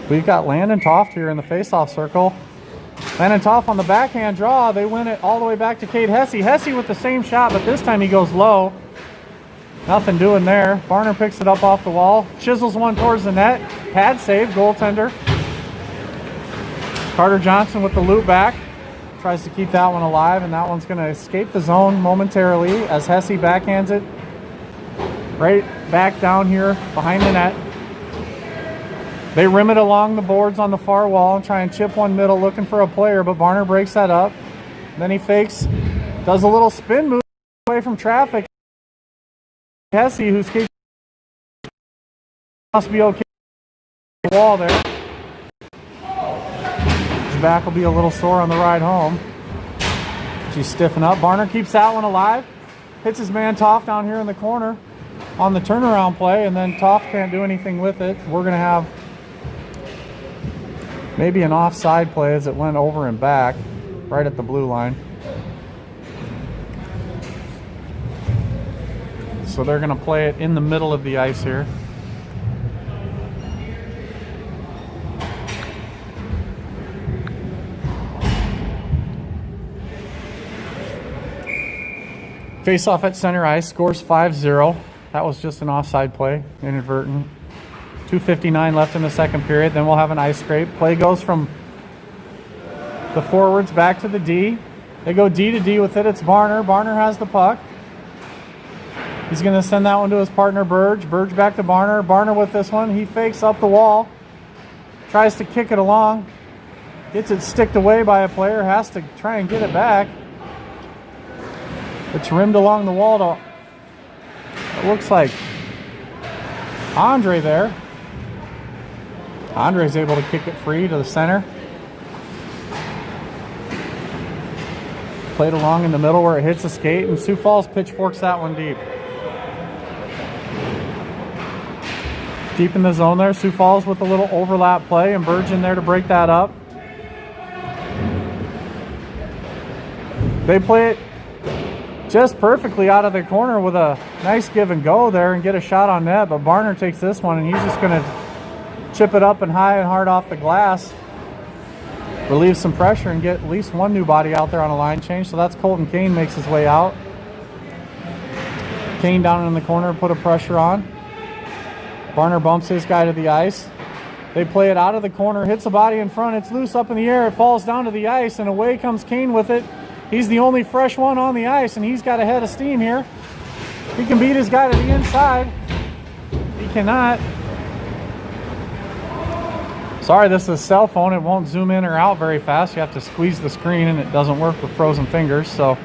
We've got Landon Toft here in the face-off circle. Landon Toft on the backhand draw. They win it all the way back to Cade Hesse. Hesse with the same shot, but this time he goes low. Nothing doing there. Barner picks it up off the wall. Chisels one towards the net. Pad save, goaltender. Carter Johnson with the loop back. Tries to keep that one alive, and that one's going to escape the zone momentarily as Hesse backhands it right back down here behind the net. They rim it along the boards on the far wall and try and chip one middle looking for a player, but Barner breaks that up. Then he fakes, does a little spin move away from traffic. Hesse, who skates, must be okay. The wall there. His back will be a little sore on the ride home. She's stiffing up. Barner keeps that one alive. Hits his man Toft down here in the corner on the turnaround play, and then Toft can't do anything with it. We're going to have Maybe an offside play as it went over and back right at the blue line. So they're going to play it in the middle of the ice here. Face off at center ice, scores 5-0. That was just an offside play, inadvertent. 2:59 left in the second period. Then we'll have an ice scrape. Play goes from the forwards back to the D. They go D to D with it. It's Barner. Barner has the puck. He's going to send that one to his partner, Burge. Burge back to Barner. Barner with this one. He fakes up the wall. Tries to kick it along. Gets it sticked away by a player. Has to try and get it back. It's rimmed along the wall to, it looks like, Andre there. Andre's able to kick it free to the center. Played along in the middle where it hits the skate, and Sioux Falls pitchforks that one deep. Deep in the zone there. Sioux Falls with a little overlap play, and Burge in there to break that up. They play it just perfectly out of the corner with a nice give and go there and get a shot on net, but Barner takes this one and he's just going to chip it up and high and hard off the glass, relieve some pressure and get at least one new body out there on a line change. So that's Colton Kane makes his way out. Kane down in the corner, put a pressure on. Barner bumps his guy to the ice. They play it out of the corner, hits a body in front, it's loose up in the air, it falls down to the ice, and away comes Kane with it. He's the only fresh one on the ice, and he's got a head of steam here. He can beat his guy to the inside. He cannot. Sorry, this is a cell phone. It won't zoom in or out very fast. You have to squeeze the screen, and it doesn't work with frozen fingers. So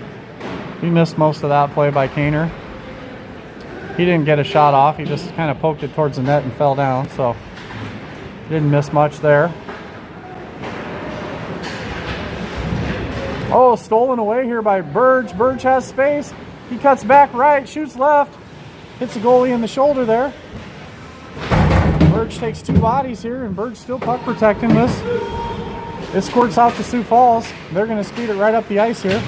he missed most of that play by Kaner. He didn't get a shot off. He just kind of poked it towards the net and fell down. So didn't miss much there. Oh, stolen away here by Burge. Burge has space. He cuts back right, shoots left. Hits the goalie in the shoulder there. Burge takes two bodies here, and Burge still puck protecting this. It squirts out to Sioux Falls. They're going to skeet it right up the ice here.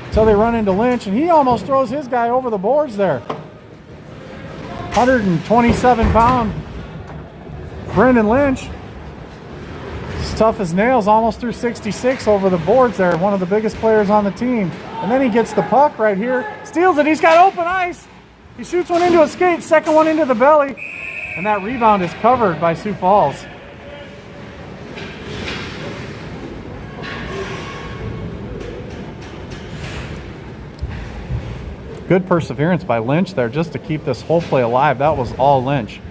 So they run into Lynch, and he almost throws his guy over the boards there. 127-pound Brendan Lynch. Tough as nails, almost threw 66 over the boards there. One of the biggest players on the team. And then he gets the puck right here, steals it. He's got open ice. He shoots one into a skate, second one into the belly. And that rebound is covered by Sioux Falls. Good perseverance by Lynch there just to keep this whole play alive. That was all Lynch.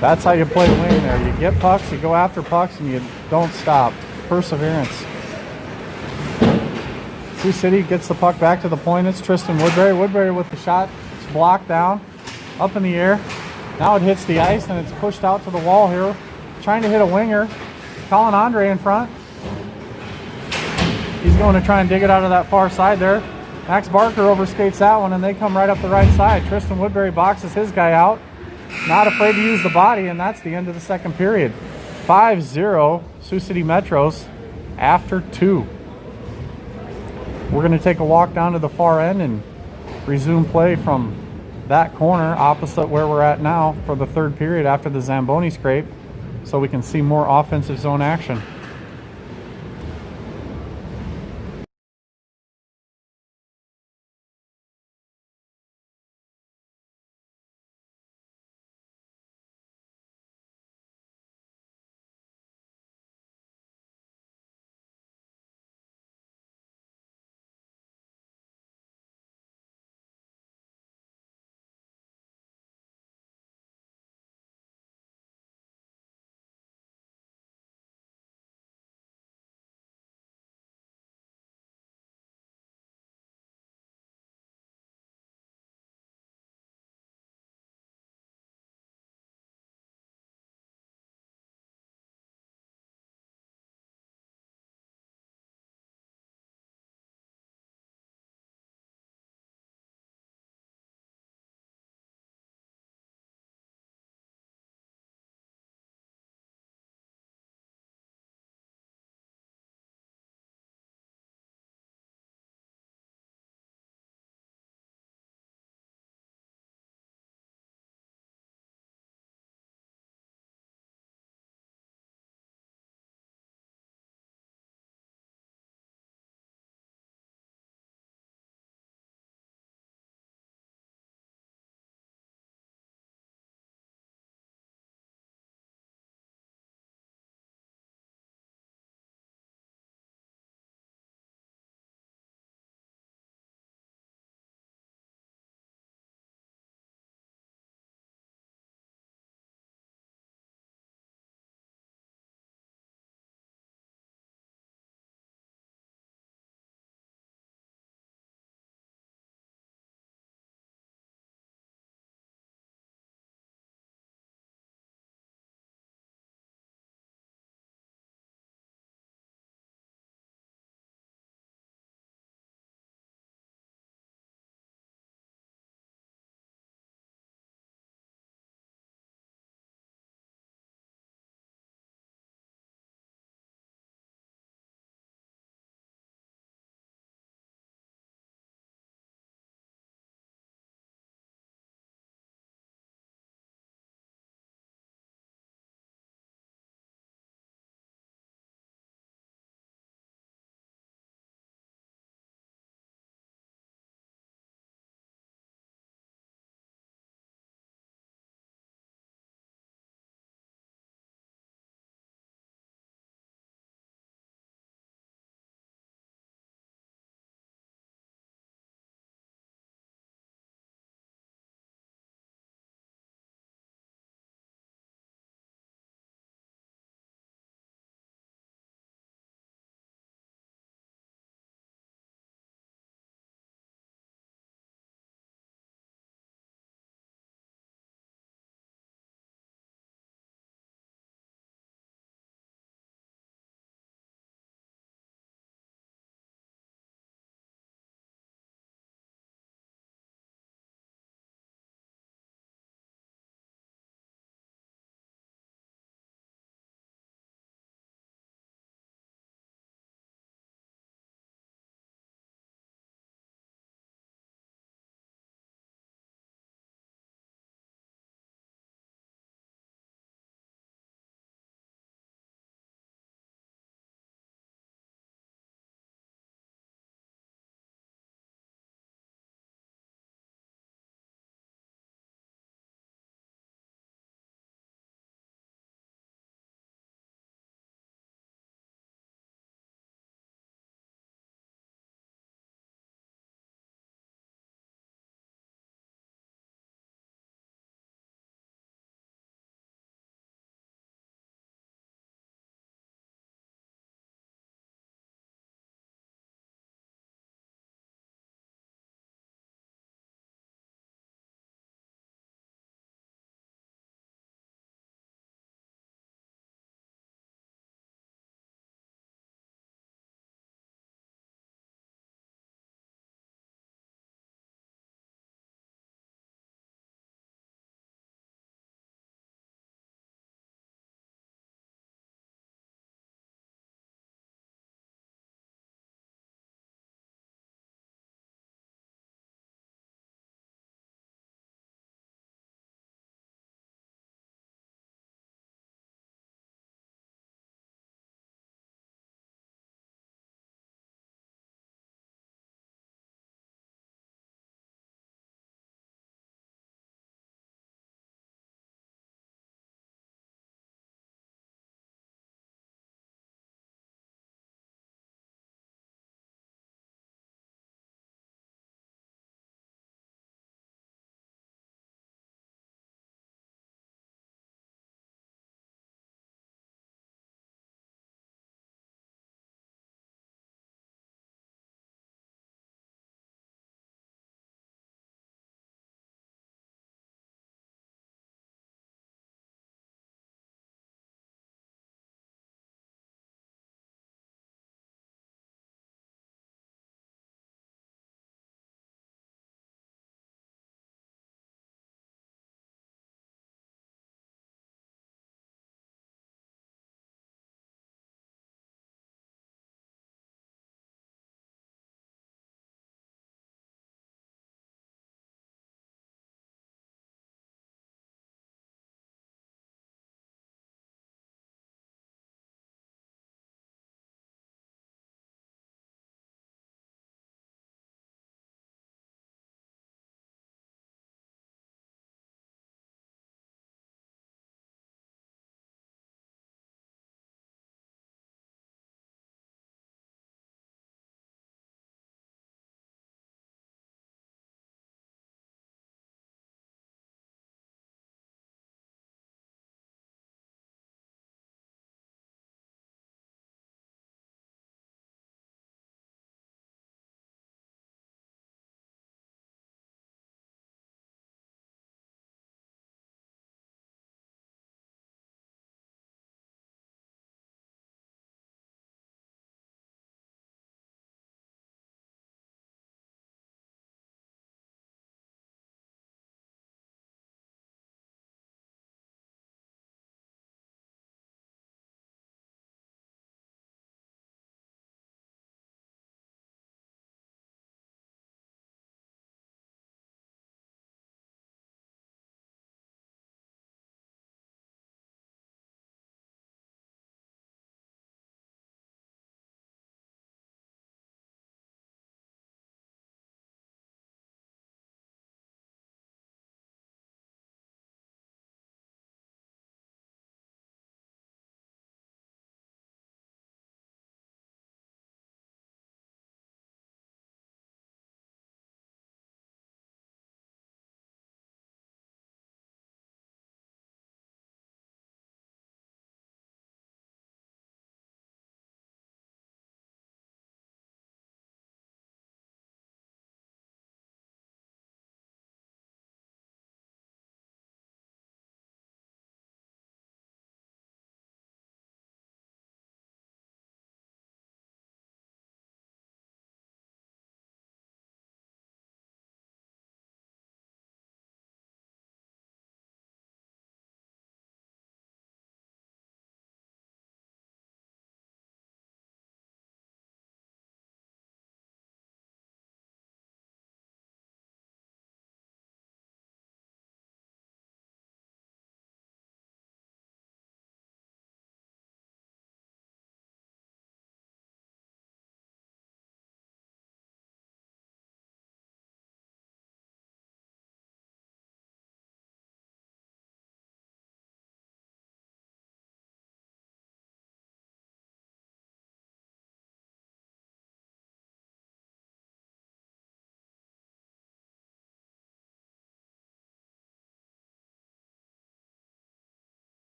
That's how you play wing there. You get pucks, you go after pucks, and you don't stop. Perseverance. Sioux City gets the puck back to the point. It's Tristan Woodbury. Woodbury with the shot. It's blocked down, up in the air. Now it hits the ice, and it's pushed out to the wall here. Trying to hit a winger. Colin Andre in front. He's going to try and dig it out of that far side there. Max Barker overskates that one, and they come right up the right side. Tristan Woodbury boxes his guy out. Not afraid to use the body, and that's the end of the second period. 5-0 Sioux City Metros after 2. We're going to take a walk down to the far end and resume play from that corner opposite where we're at now for the third period after the Zamboni scrape, so we can see more offensive zone action.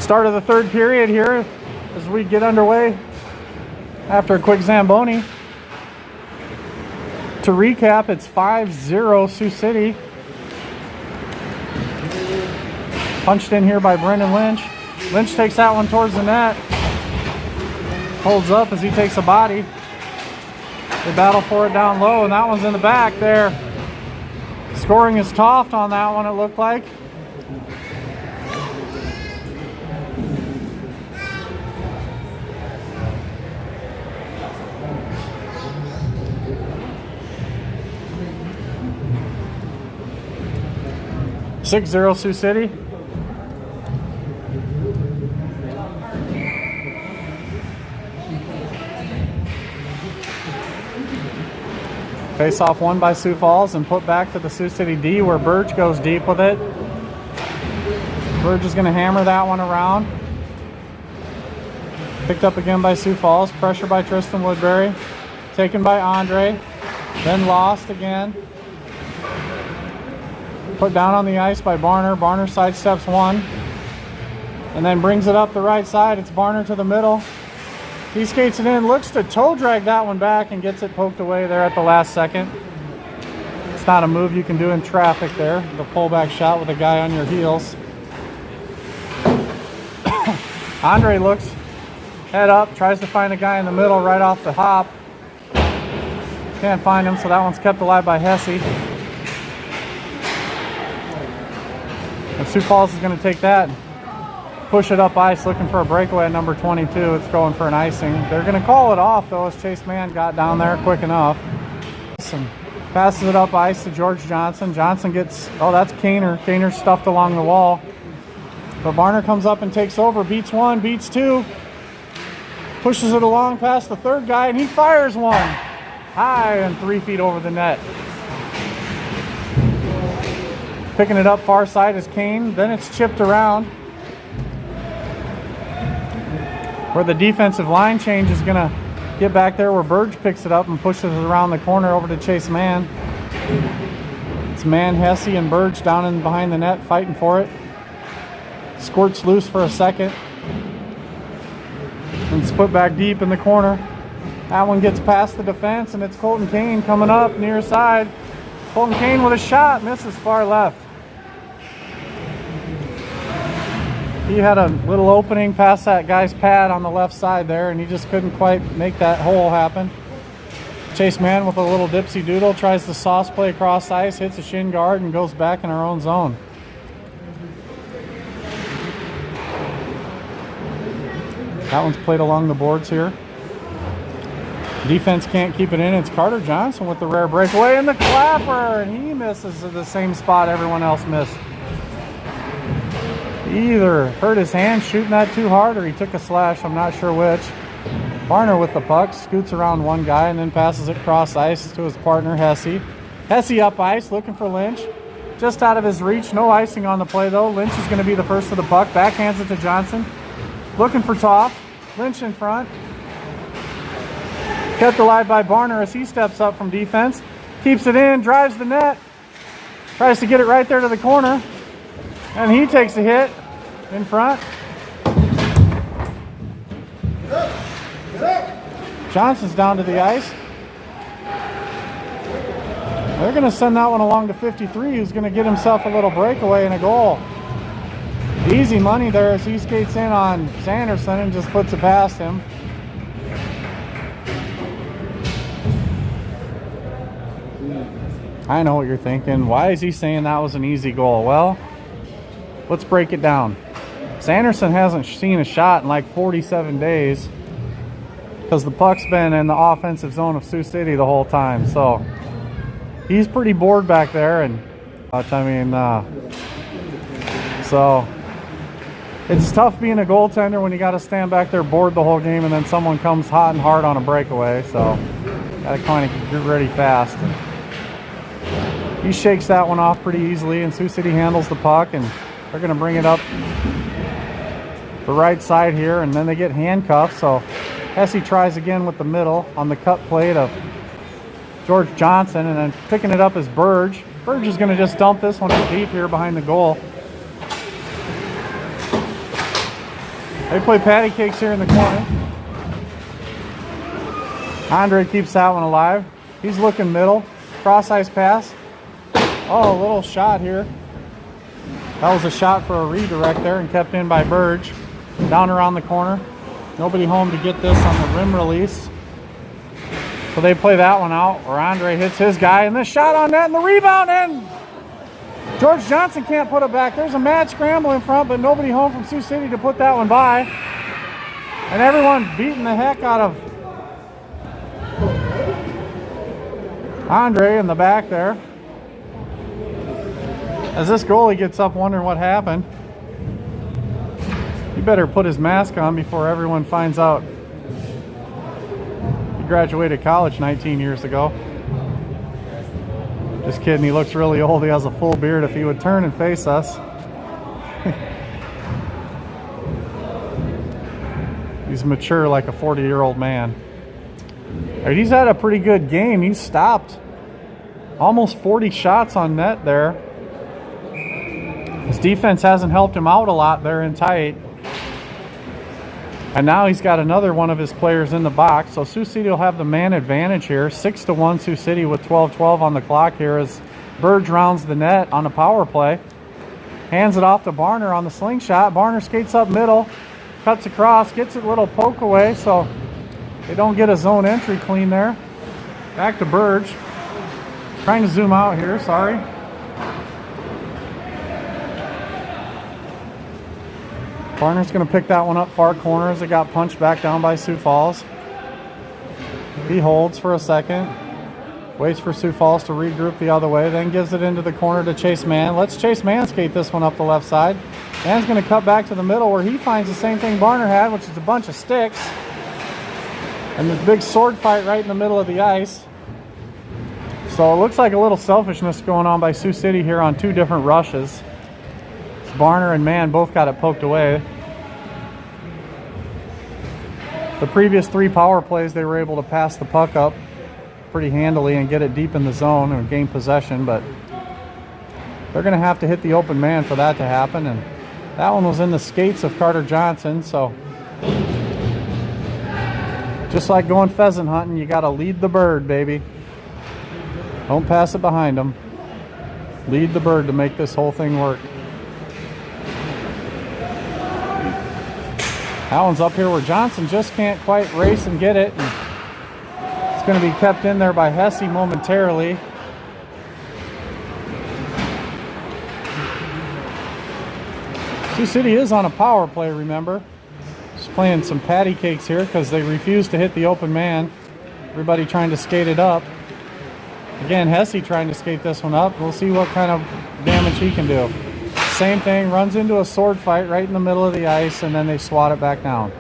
Start of the third period here as we get underway after a quick Zamboni. To recap, it's 5-0 Sioux City. Punched in here by Brendan Lynch. Lynch takes that one towards the net. Holds up as he takes a body. They battle for it down low, and that one's in the back there. Scoring is Toft on that one, it looked like. (6-0) Sioux City. Face-off won by Sioux Falls and put back to the Sioux City D, where Burge goes deep with it. Burge is going to hammer that one around. Picked up again by Sioux Falls. Pressure by Tristan Woodbury. Taken by Andre. Then lost again. Put down on the ice by Barner. Barner sidesteps one. And then brings it up the right side. It's Barner to the middle. He skates it in, looks to toe drag that one back and gets it poked away there at the last second. It's not a move you can do in traffic there. The pullback shot with a guy on your heels. Andre looks, head up, tries to find a guy in the middle right off the hop. Can't find him, so that one's kept alive by Hesse. And Sioux Falls is going to take that, push it up ice, looking for a breakaway at number 22. It's going for an icing. They're going to call it off, though, as Chase Mann got down there quick enough. And passes it up ice to George Johnson. Johnson gets, oh, that's Kaner. Kaner's stuffed along the wall. But Barner comes up and takes over. Beats one, beats two. Pushes it along past the third guy, and he fires one. High and 3 feet over the net. Picking it up far side is Kane. Then it's chipped around, where the defensive line change is going to get back there, where Burge picks it up and pushes it around the corner over to Chase Mann. It's Mann, Hesse, and Burge down in behind the net fighting for it. Squirts loose for a second. And it's put back deep in the corner. That one gets past the defense, and it's Colton Kane coming up near side. Colton Kane with a shot, misses far left. He had a little opening past that guy's pad on the left side there, and he just couldn't quite make that hole happen. Chase Mann with a little dipsy doodle tries the sauce play across ice, hits a shin guard, and goes back in our own zone. That one's played along the boards here. Defense can't keep it in. It's Carter Johnson with the rare breakaway and the clapper, and he misses at the same spot everyone else missed. He either hurt his hand shooting that too hard, or he took a slash, I'm not sure which. Barner with the puck, scoots around one guy and then passes it cross ice to his partner Hesse. Hesse up ice, looking for Lynch. Just out of his reach, no icing on the play though. Lynch is going to be the first to the puck, backhands it to Johnson. Looking for Toft, Lynch in front. Kept alive by Barner as he steps up from defense. Keeps it in, drives the net. Tries to get it right there to the corner. And he takes a hit in front. Johnson's down to the ice. They're going to send that one along to 53, who's going to get himself a little breakaway and a goal. Easy money there as he skates in on Sanderson and just puts it past him. I know what you're thinking. Why is he saying that was an easy goal? Well, let's break it down. Sanderson hasn't seen a shot in like 47 days because the puck's been in the offensive zone of Sioux City the whole time. So he's pretty bored back there, and so it's tough being a goaltender when you got to stand back there bored the whole game, and then someone comes hot and hard on a breakaway. So got to kind of get ready fast. He shakes that one off pretty easily, and Sioux City handles the puck, and they're going to bring it up the right side here, and then they get handcuffed. So Hesse tries again with the middle on the cut plate of George Johnson, and then picking it up is Burge. Burge is going to just dump this one deep here behind the goal. They play patty cakes here in the corner. Andre keeps that one alive. He's looking middle. Cross ice pass. Oh, a little shot here. That was a shot for a redirect there and kept in by Burge. Down around the corner. Nobody home to get this on the rim release. So they play that one out where Andre hits his guy. And the shot on net and the rebound in. George Johnson can't put it back. There's a mad scramble in front, but nobody home from Sioux City to put that one by. And everyone beating the heck out of Andre in the back there. As this goalie gets up wondering what happened. He better put his mask on before everyone finds out he graduated college 19 years ago. Just kidding, he looks really old. He has a full beard. If he would turn and face us. He's mature like a 40-year-old man. Right, he's had a pretty good game. He's stopped almost 40 shots on net there. His defense hasn't helped him out a lot there in tight. And now he's got another one of his players in the box. So Sioux City will have the man advantage here. 6-1 Sioux City with 12:12 on the clock here as Burge rounds the net on a power play. Hands it off to Barner on the slingshot. Barner skates up middle, cuts across, gets a little poke away so they don't get a zone entry clean there. Back to Burge. Trying to zoom out here, sorry. Barner's going to pick that one up far corner as it got punched back down by Sioux Falls. He holds for a second. Waits for Sioux Falls to regroup the other way. Then gives it into the corner to Chase Mann. Let's Chase Mann skate this one up the left side. Mann's going to cut back to the middle where he finds the same thing Barner had, which is a bunch of sticks. And this big sword fight right in the middle of the ice. So it looks like a little selfishness going on by Sioux City here on two different rushes. Barner and Mann both got it poked away. The previous three power plays, they were able to pass the puck up pretty handily and get it deep in the zone and gain possession, but they're going to have to hit the open man for that to happen. And that one was in the skates of Carter Johnson, so just like going pheasant hunting, you got to lead the bird, baby. Don't pass it behind them. Lead the bird to make this whole thing work. That one's up here where Johnson just can't quite race and get it. And it's going to be kept in there by Hesse momentarily. Sioux City is on a power play, remember. Just playing some patty cakes here because they refuse to hit the open man. Everybody trying to skate it up. Again, Hesse trying to skate this one up. We'll see what kind of damage he can do. Same thing, runs into a sword fight right in the middle of the ice, and then they swat it back down.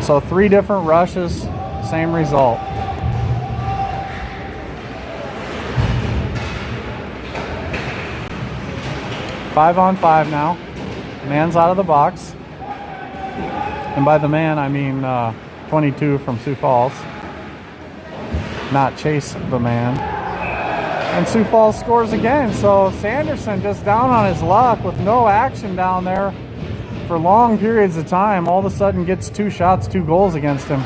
So 3 different rushes, same result. Five on 5 now. Man's out of the box. And by the man, I mean 22 from Sioux Falls. Not Chase the man. And Sioux Falls scores again. So Sanderson just down on his luck with no action down there for long periods of time. All of a sudden gets 2 shots, 2 goals against him.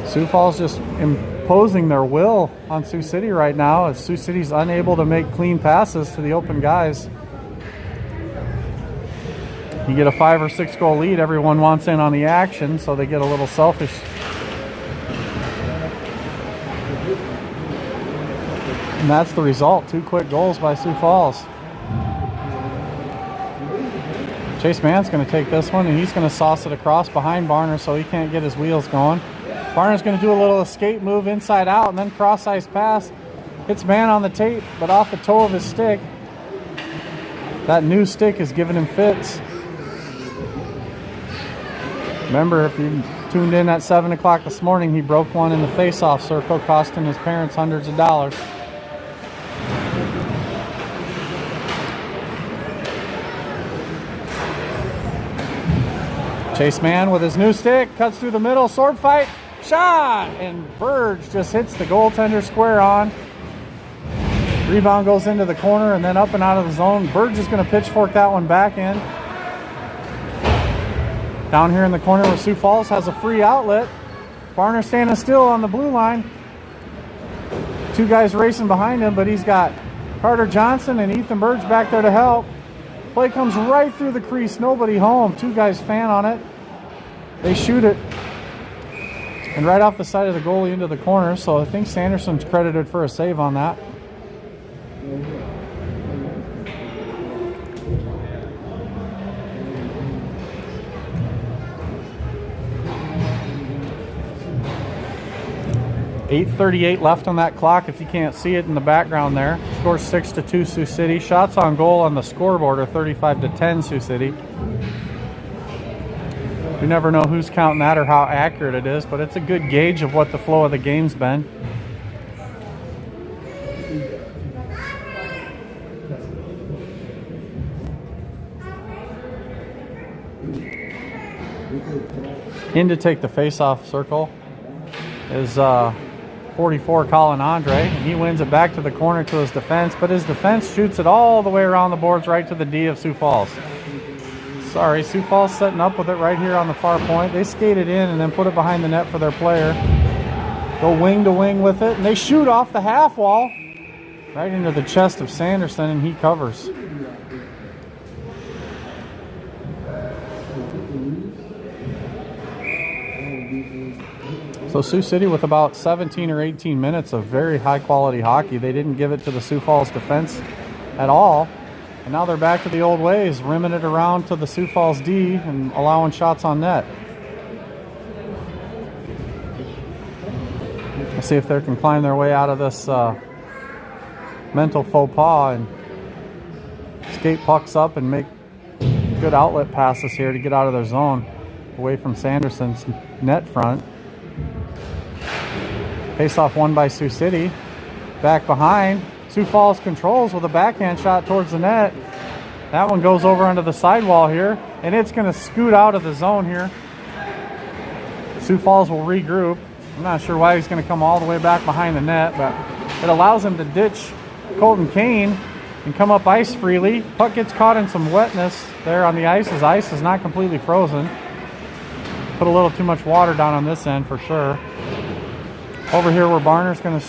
Sioux Falls just imposing their will on Sioux City right now as Sioux City's unable to make clean passes to the open guys. You get a 5 or 6 goal lead, everyone wants in on the action, so they get a little selfish. And that's the result. 2 quick goals by Sioux Falls. Chase Mann's going to take this one, and he's going to sauce it across behind Barner so he can't get his wheels going. Barner's going to do a little escape move inside out and then cross ice pass. Hits Mann on the tape, but off the toe of his stick. That new stick is giving him fits. Remember, if you tuned in at 7 o'clock this morning, he broke one in the face-off circle, costing his parents hundreds of dollars. Chase Mann with his new stick, cuts through the middle, sword fight, shot! And Burge just hits the goaltender square on. Rebound goes into the corner and then up and out of the zone. Burge is going to pitchfork that one back in. Down here in the corner where Sioux Falls has a free outlet. Varner standing still on the blue line. Two guys racing behind him, but he's got Carter Johnson and Ethan Burge back there to help. Play comes right through the crease, nobody home. Two guys fan on it. They shoot it. And right off the side of the goalie into the corner, so I think Sanderson's credited for a save on that. .838 left on that clock if you can't see it in the background there. Score 6-2 Sioux City. Shots on goal on the scoreboard are 35-10 Sioux City. You never know who's counting that or how accurate it is, but it's a good gauge of what the flow of the game's been. In to take the face-off circle is 44 Colin Andre, and he wins it back to the corner to his defense, but his defense shoots it all the way around the boards right to the D of Sioux Falls. Sorry, Sioux Falls setting up with it right here on the far point. They skate it in and then put it behind the net for their player. Go wing to wing with it, and they shoot off the half wall right into the chest of Sanderson, and he covers. So Sioux City with about 17 or 18 minutes of very high quality hockey. They didn't give it to the Sioux Falls defense at all. And now they're back to the old ways, rimming it around to the Sioux Falls D and allowing shots on net. Let's see if they can climb their way out of this mental faux pas and skate pucks up and make good outlet passes here to get out of their zone, away from Sanderson's net front. Face-off won by Sioux City. Back behind. Sioux Falls controls with a backhand shot towards the net. That one goes over onto the sidewall here, and it's going to scoot out of the zone here. Sioux Falls will regroup. I'm not sure why he's going to come all the way back behind the net, but it allows him to ditch Colton Kane and come up ice freely. Puck gets caught in some wetness there on the ice. His ice is not completely frozen. Put a little too much water down on this end for sure. Over here where Barner's going to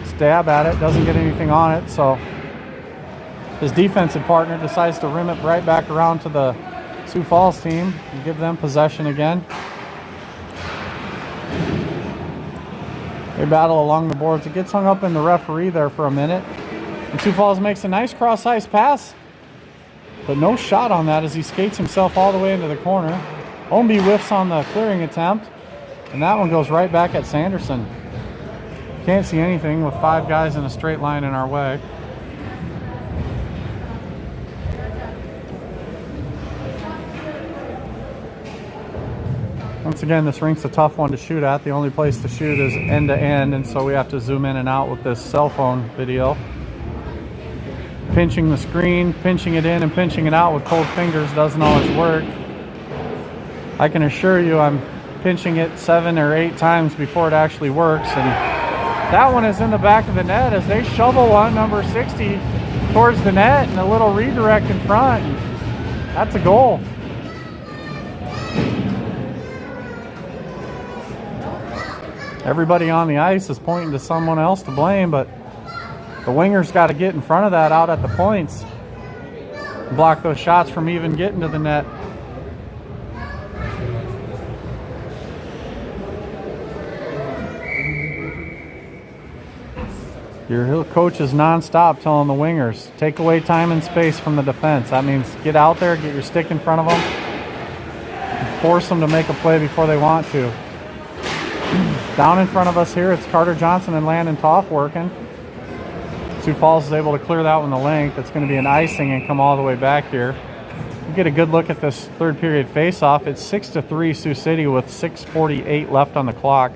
stab at it, doesn't get anything on it, so his defensive partner decides to rim it right back around to the Sioux Falls team and give them possession again. They battle along the boards. It gets hung up in the referee there for a minute. And Sioux Falls makes a nice cross-ice pass, but no shot on that as he skates himself all the way into the corner. Omby whiffs on the clearing attempt, and that one goes right back at Sanderson. Can't see anything with five guys in a straight line in our way. Once again, this rink's a tough one to shoot at. The only place to shoot is end to end, and so we have to zoom in and out with this cell phone video. Pinching the screen, pinching it in and pinching it out with cold fingers doesn't always work. I can assure you I'm pinching it 7 or 8 times before it actually works, and that one is in the back of the net as they shovel one, number 60, towards the net and a little redirect in front. That's a goal. Everybody on the ice is pointing to someone else to blame, but the winger's got to get in front of that out at the points and block those shots from even getting to the net. Your coach is non-stop telling the wingers, take away time and space from the defense. That means get out there, get your stick in front of them, and force them to make a play before they want to. Down in front of us here, it's Carter Johnson and Landon Toth working. Sioux Falls is able to clear that one the length. It's going to be an icing and come all the way back here. You get a good look at this third period face-off. It's 6-3 Sioux City with 6:48 left on the clock.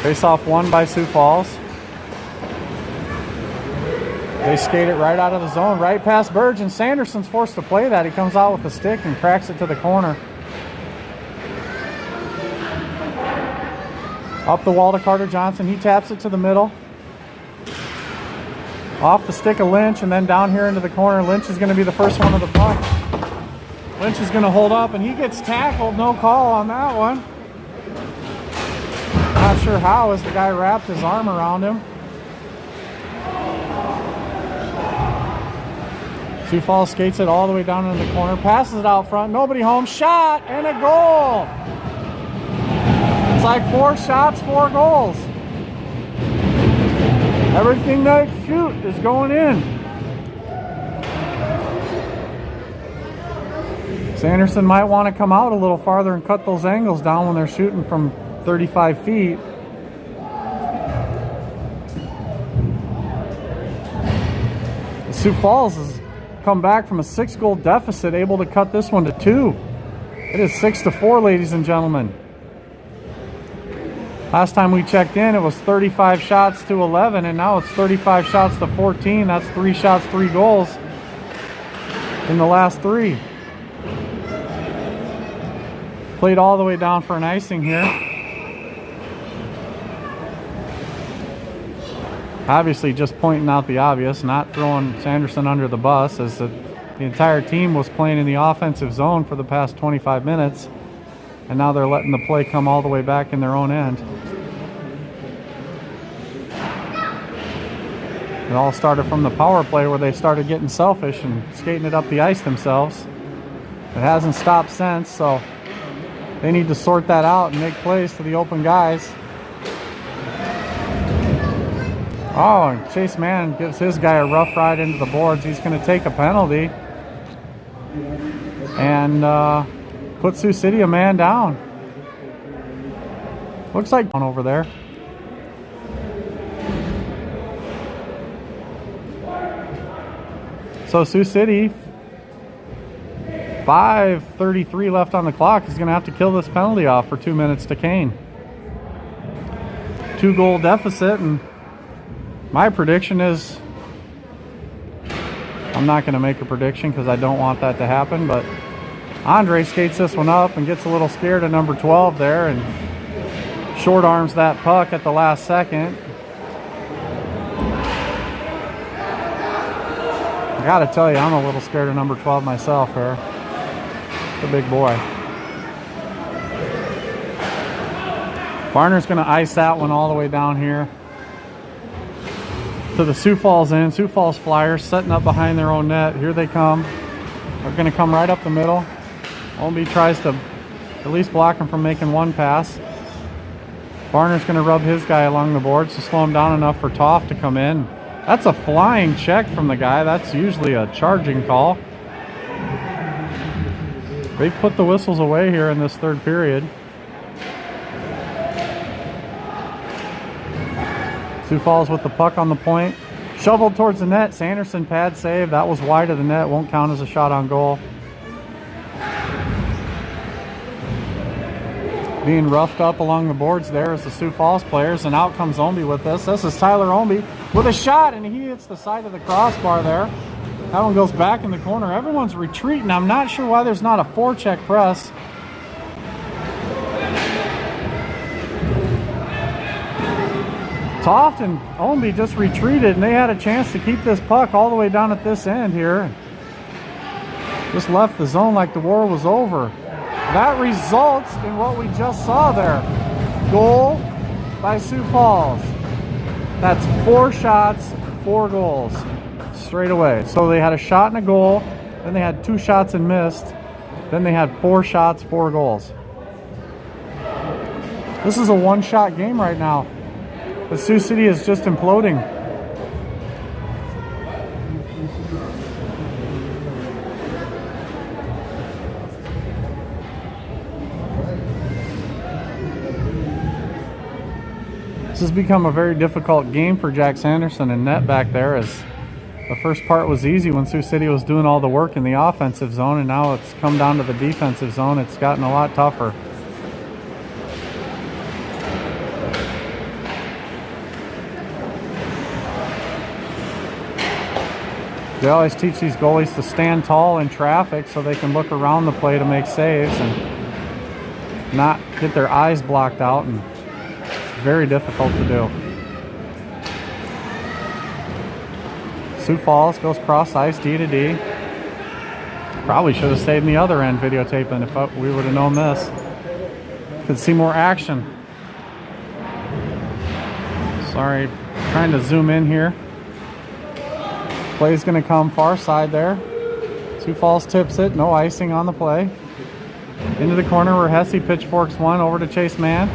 Face-off won by Sioux Falls. They skate it right out of the zone, right past Burge, and Sanderson's forced to play that. He comes out with the stick and cracks it to the corner. Up the wall to Carter Johnson. He taps it to the middle. Off the stick of Lynch and then down here into the corner. Lynch is going to be the first one of the puck. Lynch is going to hold up and he gets tackled. No call on that one. Not sure how, as the guy wrapped his arm around him. Sioux Falls skates it all the way down into the corner, passes it out front, nobody home, shot, and a goal. It's like 4 shots, 4 goals. Everything they shoot is going in. Sanderson might want to come out a little farther and cut those angles down when they're shooting from 35 feet. Sioux Falls has come back from a 6-goal deficit, able to cut this one to 2. It is 6-4, ladies and gentlemen. Last time we checked in, it was 35 shots to 11, and now it's 35 shots to 14. That's 3 shots, 3 goals in the last 3. Played all the way down for an icing here. Obviously just pointing out the obvious, not throwing Sanderson under the bus, as the entire team was playing in the offensive zone for the past 25 minutes, and now they're letting the play come all the way back in their own end. It all started from the power play where they started getting selfish and skating it up the ice themselves. It hasn't stopped since, so they need to sort that out and make plays to the open guys. Oh, and Chase Mann gives his guy a rough ride into the boards. He's going to take a penalty and put Sioux City a man down. Looks like one over there. So Sioux City, 5:33 left on the clock, is going to have to kill this penalty off for 2 minutes to Kane. 2-goal deficit, and my prediction is, I'm not going to make a prediction because I don't want that to happen, but Andre skates this one up and gets a little scared of number 12 there and short arms that puck at the last second. I got to tell you, I'm a little scared of number 12 myself here. The big boy. Barner's going to ice that one all the way down here to the Sioux Falls end. Sioux Falls Flyers setting up behind their own net. Here they come. They're going to come right up the middle. Ownby tries to at least block him from making one pass. Barner's going to rub his guy along the boards to slow him down enough for Toff to come in. That's a flying check from the guy. That's usually a charging call. They've put the whistles away here in this third period. Sioux Falls with the puck on the point. Shoveled towards the net. Sanderson pad save. That was wide of the net. Won't count as a shot on goal. Being roughed up along the boards there is the Sioux Falls players, and out comes Ownby with this. This is Tyler Ownby with a shot, and he hits the side of the crossbar there. That one goes back in the corner. Everyone's retreating. I'm not sure why there's not a forecheck press. Toft and Ownby just retreated, and they had a chance to keep this puck all the way down at this end here. Just left the zone like the war was over. That results in what we just saw there. Goal by Sioux Falls. That's 4 shots, 4 goals straight away. So they had a shot and a goal, then they had 2 shots and missed, then they had 4 shots, 4 goals. This is a one-shot game right now. The Sioux City is just imploding. This has become a very difficult game for Jack Sanderson and net back there, as the first part was easy when Sioux City was doing all the work in the offensive zone, and now it's come down to the defensive zone. It's gotten a lot tougher. They always teach these goalies to stand tall in traffic so they can look around the play to make saves and not get their eyes blocked out, and it's very difficult to do. Sioux Falls goes cross ice, D to D. Probably should have stayed in the other end videotaping if we would have known this. Could see more action. Sorry, trying to zoom in here. Play's going to come far side there. Sioux Falls tips it, no icing on the play. Into the corner where Hesse pitchforks one over to Chase Mann.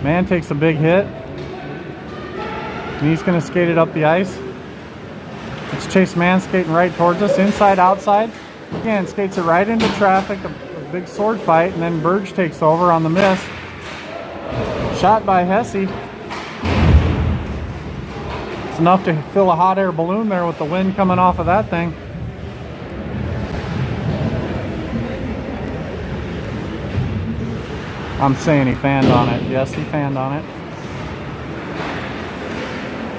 Mann takes a big hit. And he's going to skate it up the ice. It's Chase Mann skating right towards us, inside, outside. Again, skates it right into traffic, a big sword fight, and then Burge takes over on the miss. Shot by Hesse. It's enough to fill a hot air balloon there with the wind coming off of that thing. I'm saying he fanned on it. Yes, he fanned on it.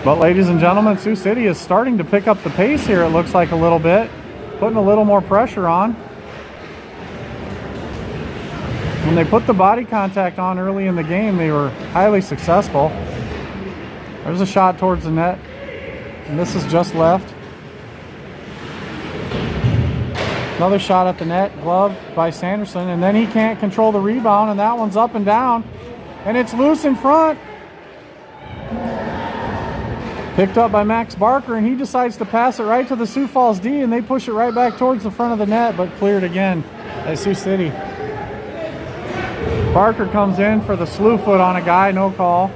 But ladies and gentlemen, Sioux City is starting to pick up the pace here, it looks like, a little bit. Putting a little more pressure on. When they put the body contact on early in the game, they were highly successful. There's a shot towards the net. And this is just left. Another shot at the net, glove by Sanderson, and then he can't control the rebound, and that one's up and down, and it's loose in front. Picked up by Max Barker, and he decides to pass it right to the Sioux Falls D, and they push it right back towards the front of the net, but cleared again by Sioux City. Barker comes in for the slew foot on a guy, no call.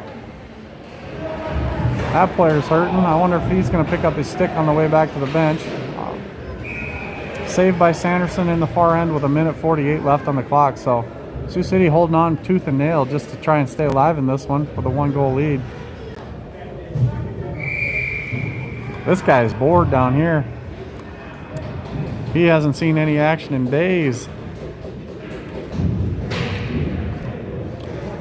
That player's hurting. I wonder if he's going to pick up his stick on the way back to the bench. Saved by Sanderson in the far end with 1:48 left on the clock. So Sioux City holding on tooth and nail just to try and stay alive in this one with a 1-goal lead. This guy is bored down here. He hasn't seen any action in days.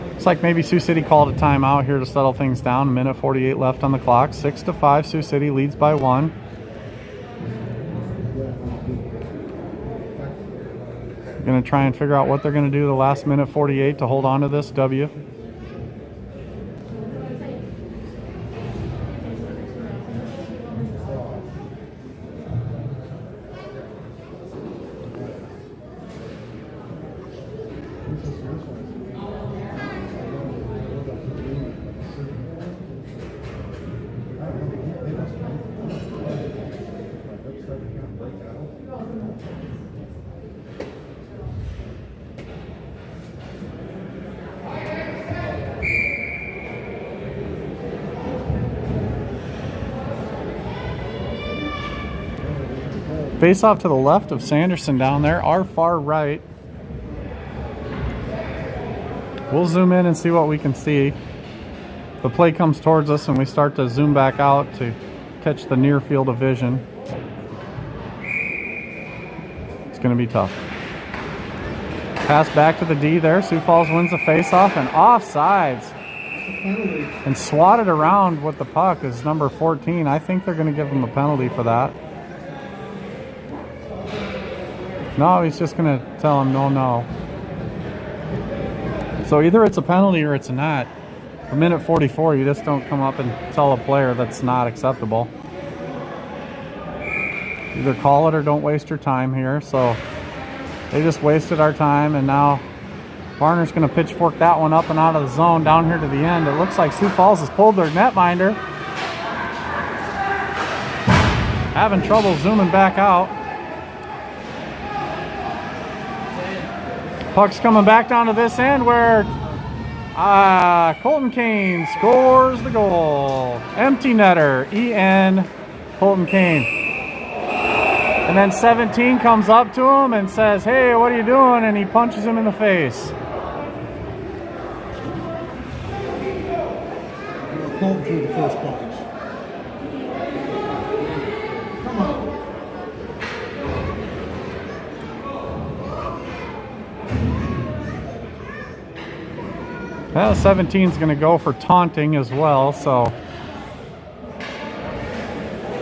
Looks like maybe Sioux City called a timeout here to settle things down. 1:48 left on the clock. 6-5, Sioux City leads by 1. Going to try and figure out what they're going to do the last 1:48 to hold on to this W. Face off to the left of Sanderson down there, our far right. We'll zoom in and see what we can see. The play comes towards us and we start to zoom back out to catch the near field of vision. It's going to be tough. Pass back to the D there. Sioux Falls wins the face-off and offsides. And swatted around with the puck is number 14. I think they're going to give him a penalty for that. No, he's just going to tell him no. So either it's a penalty or it's not. For 1:44, you just don't come up and tell a player that's not acceptable. Either call it or don't waste your time here. So they just wasted our time, and now Varner's going to pitchfork that one up and out of the zone down here to the end. It looks like Sioux Falls has pulled their netminder. Having trouble zooming back out. Puck's coming back down to this end where Colton Kane scores the goal. Empty netter, E.N. Colton Kane. And then 17 comes up to him and says, "Hey, what are you doing?" And he punches him in the face. Called through the first punch. Come on. Well, 17's going to go for taunting as well, so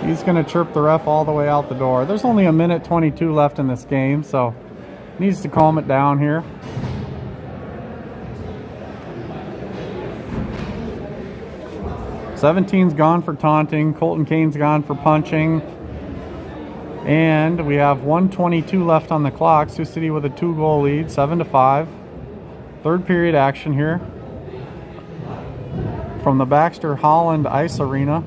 he's going to chirp the ref all the way out the door. There's only 1:22 left in this game, so needs to calm it down here. "17's gone for taunting. Colton Kane's gone for punching. And we have 1:22 left on the clock. Sioux City with a 2-goal lead, 7-5. Third period action here from the Baxter Holland Ice Arena.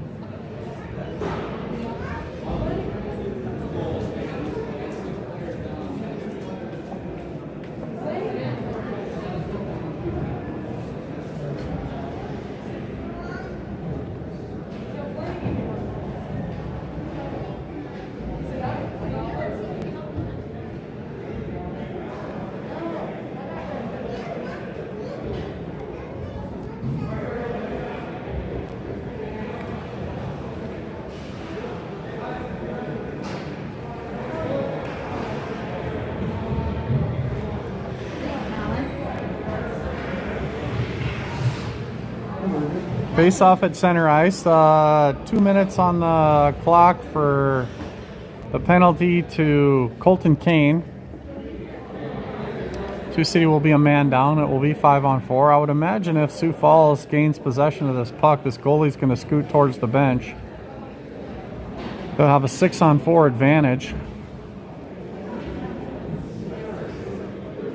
Face off at center ice. 2 minutes on the clock for the penalty to Colton Kane. Sioux City will be a man down. It will be 5-on-4. I would imagine if Sioux Falls gains possession of this puck, this goalie's going to scoot towards the bench. They'll have a 6-on-4 advantage,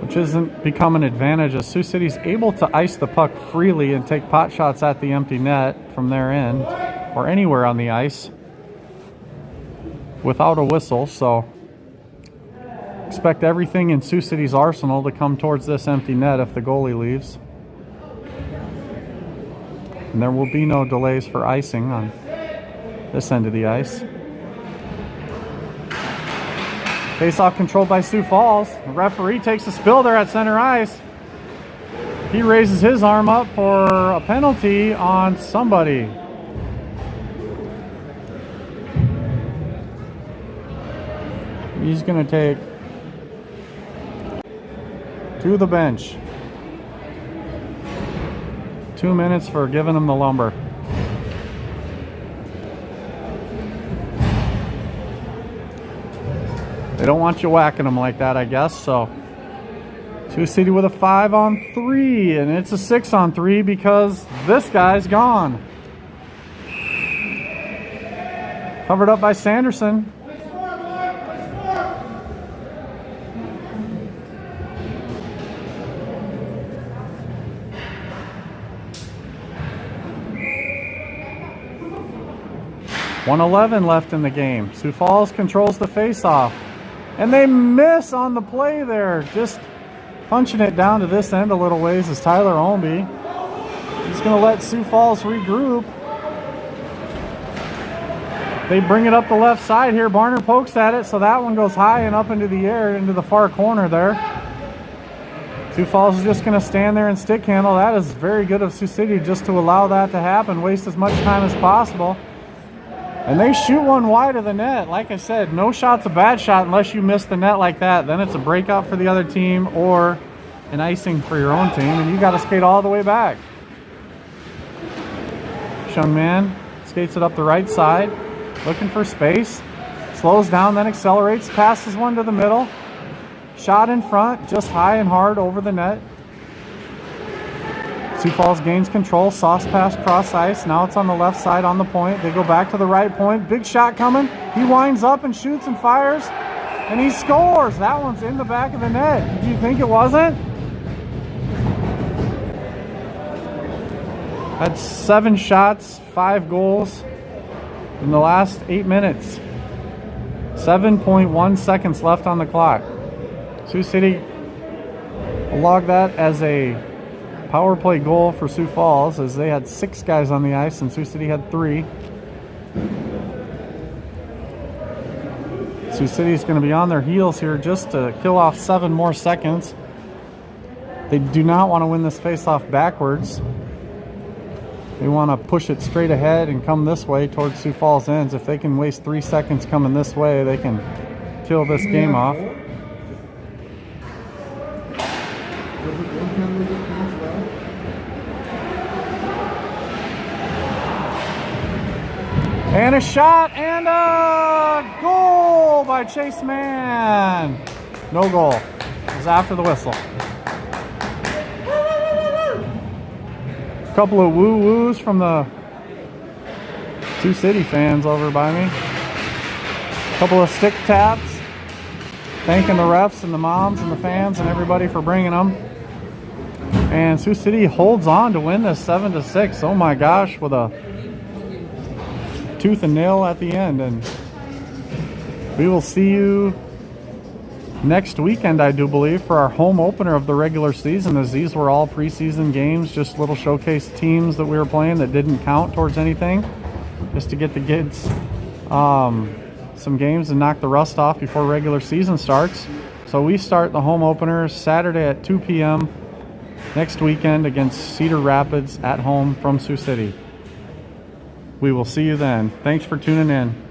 which isn't become an advantage as Sioux City's able to ice the puck freely and take pot shots at the empty net from their end or anywhere on the ice without a whistle. So expect everything in Sioux City's arsenal to come towards this empty net if the goalie leaves. And there will be no delays for icing on this end of the ice. Face-off controlled by Sioux Falls. The referee takes a spill there at center ice. He raises his arm up for a penalty on somebody. He's going to take to the bench. 2 minutes for giving him the lumber. They don't want you whacking them like that, I guess. So Sioux City with a 5-on-3, and it's a 6-on-3 because this guy's gone. Covered up by Sanderson. .111 left in the game. Sioux Falls controls the face-off. And they miss on the play there. Just punching it down to this end a little ways is Tyler Olmby. He's going to let Sioux Falls regroup. They bring it up the left side here. Barner pokes at it, so that one goes high and up into the air, into the far corner there. Sioux Falls is just going to stand there and stick handle. That is very good of Sioux City just to allow that to happen, waste as much time as possible. And they shoot one wide of the net. Like I said, no shot's a bad shot unless you miss the net like that. Then it's a breakout for the other team or an icing for your own team, and you got to skate all the way back. Young man skates it up the right side, looking for space. Slows down, then accelerates, passes one to the middle. Shot in front, just high and hard over the net. Sioux Falls gains control, sauce pass cross ice. Now it's on the left side on the point. They go back to the right point. Big shot coming. He winds up and shoots and fires. And he scores. That one's in the back of the net. Did you think it wasn't? That's 7 shots, 5 goals in the last 8 minutes. 7.1 seconds left on the clock. Sioux City will log that as a power play goal for Sioux Falls, as they had 6 guys on the ice and Sioux City had 3. Sioux City is going to be on their heels here just to kill off 7 more seconds. They do not want to win this face-off backwards. They want to push it straight ahead and come this way towards Sioux Falls ends. If they can waste 3 seconds coming this way, they can kill this game off. And a shot and a goal by Chase Mann. No goal. It was after the whistle. A couple of woo-woos from the Sioux City fans over by me. Couple of stick taps. Thanking the refs and the moms and the fans and everybody for bringing them. And Sioux City holds on to win this 7-6. Oh my gosh, with a tooth and nail at the end. And we will see you next weekend, I do believe, for our home opener of the regular season, as these were all preseason games, just little showcase teams that we were playing that didn't count towards anything, just to get the kids some games and knock the rust off before regular season starts. So we start the home opener Saturday at 2 p.m. next weekend against Cedar Rapids at home from Sioux City. We will see you then. Thanks for tuning in.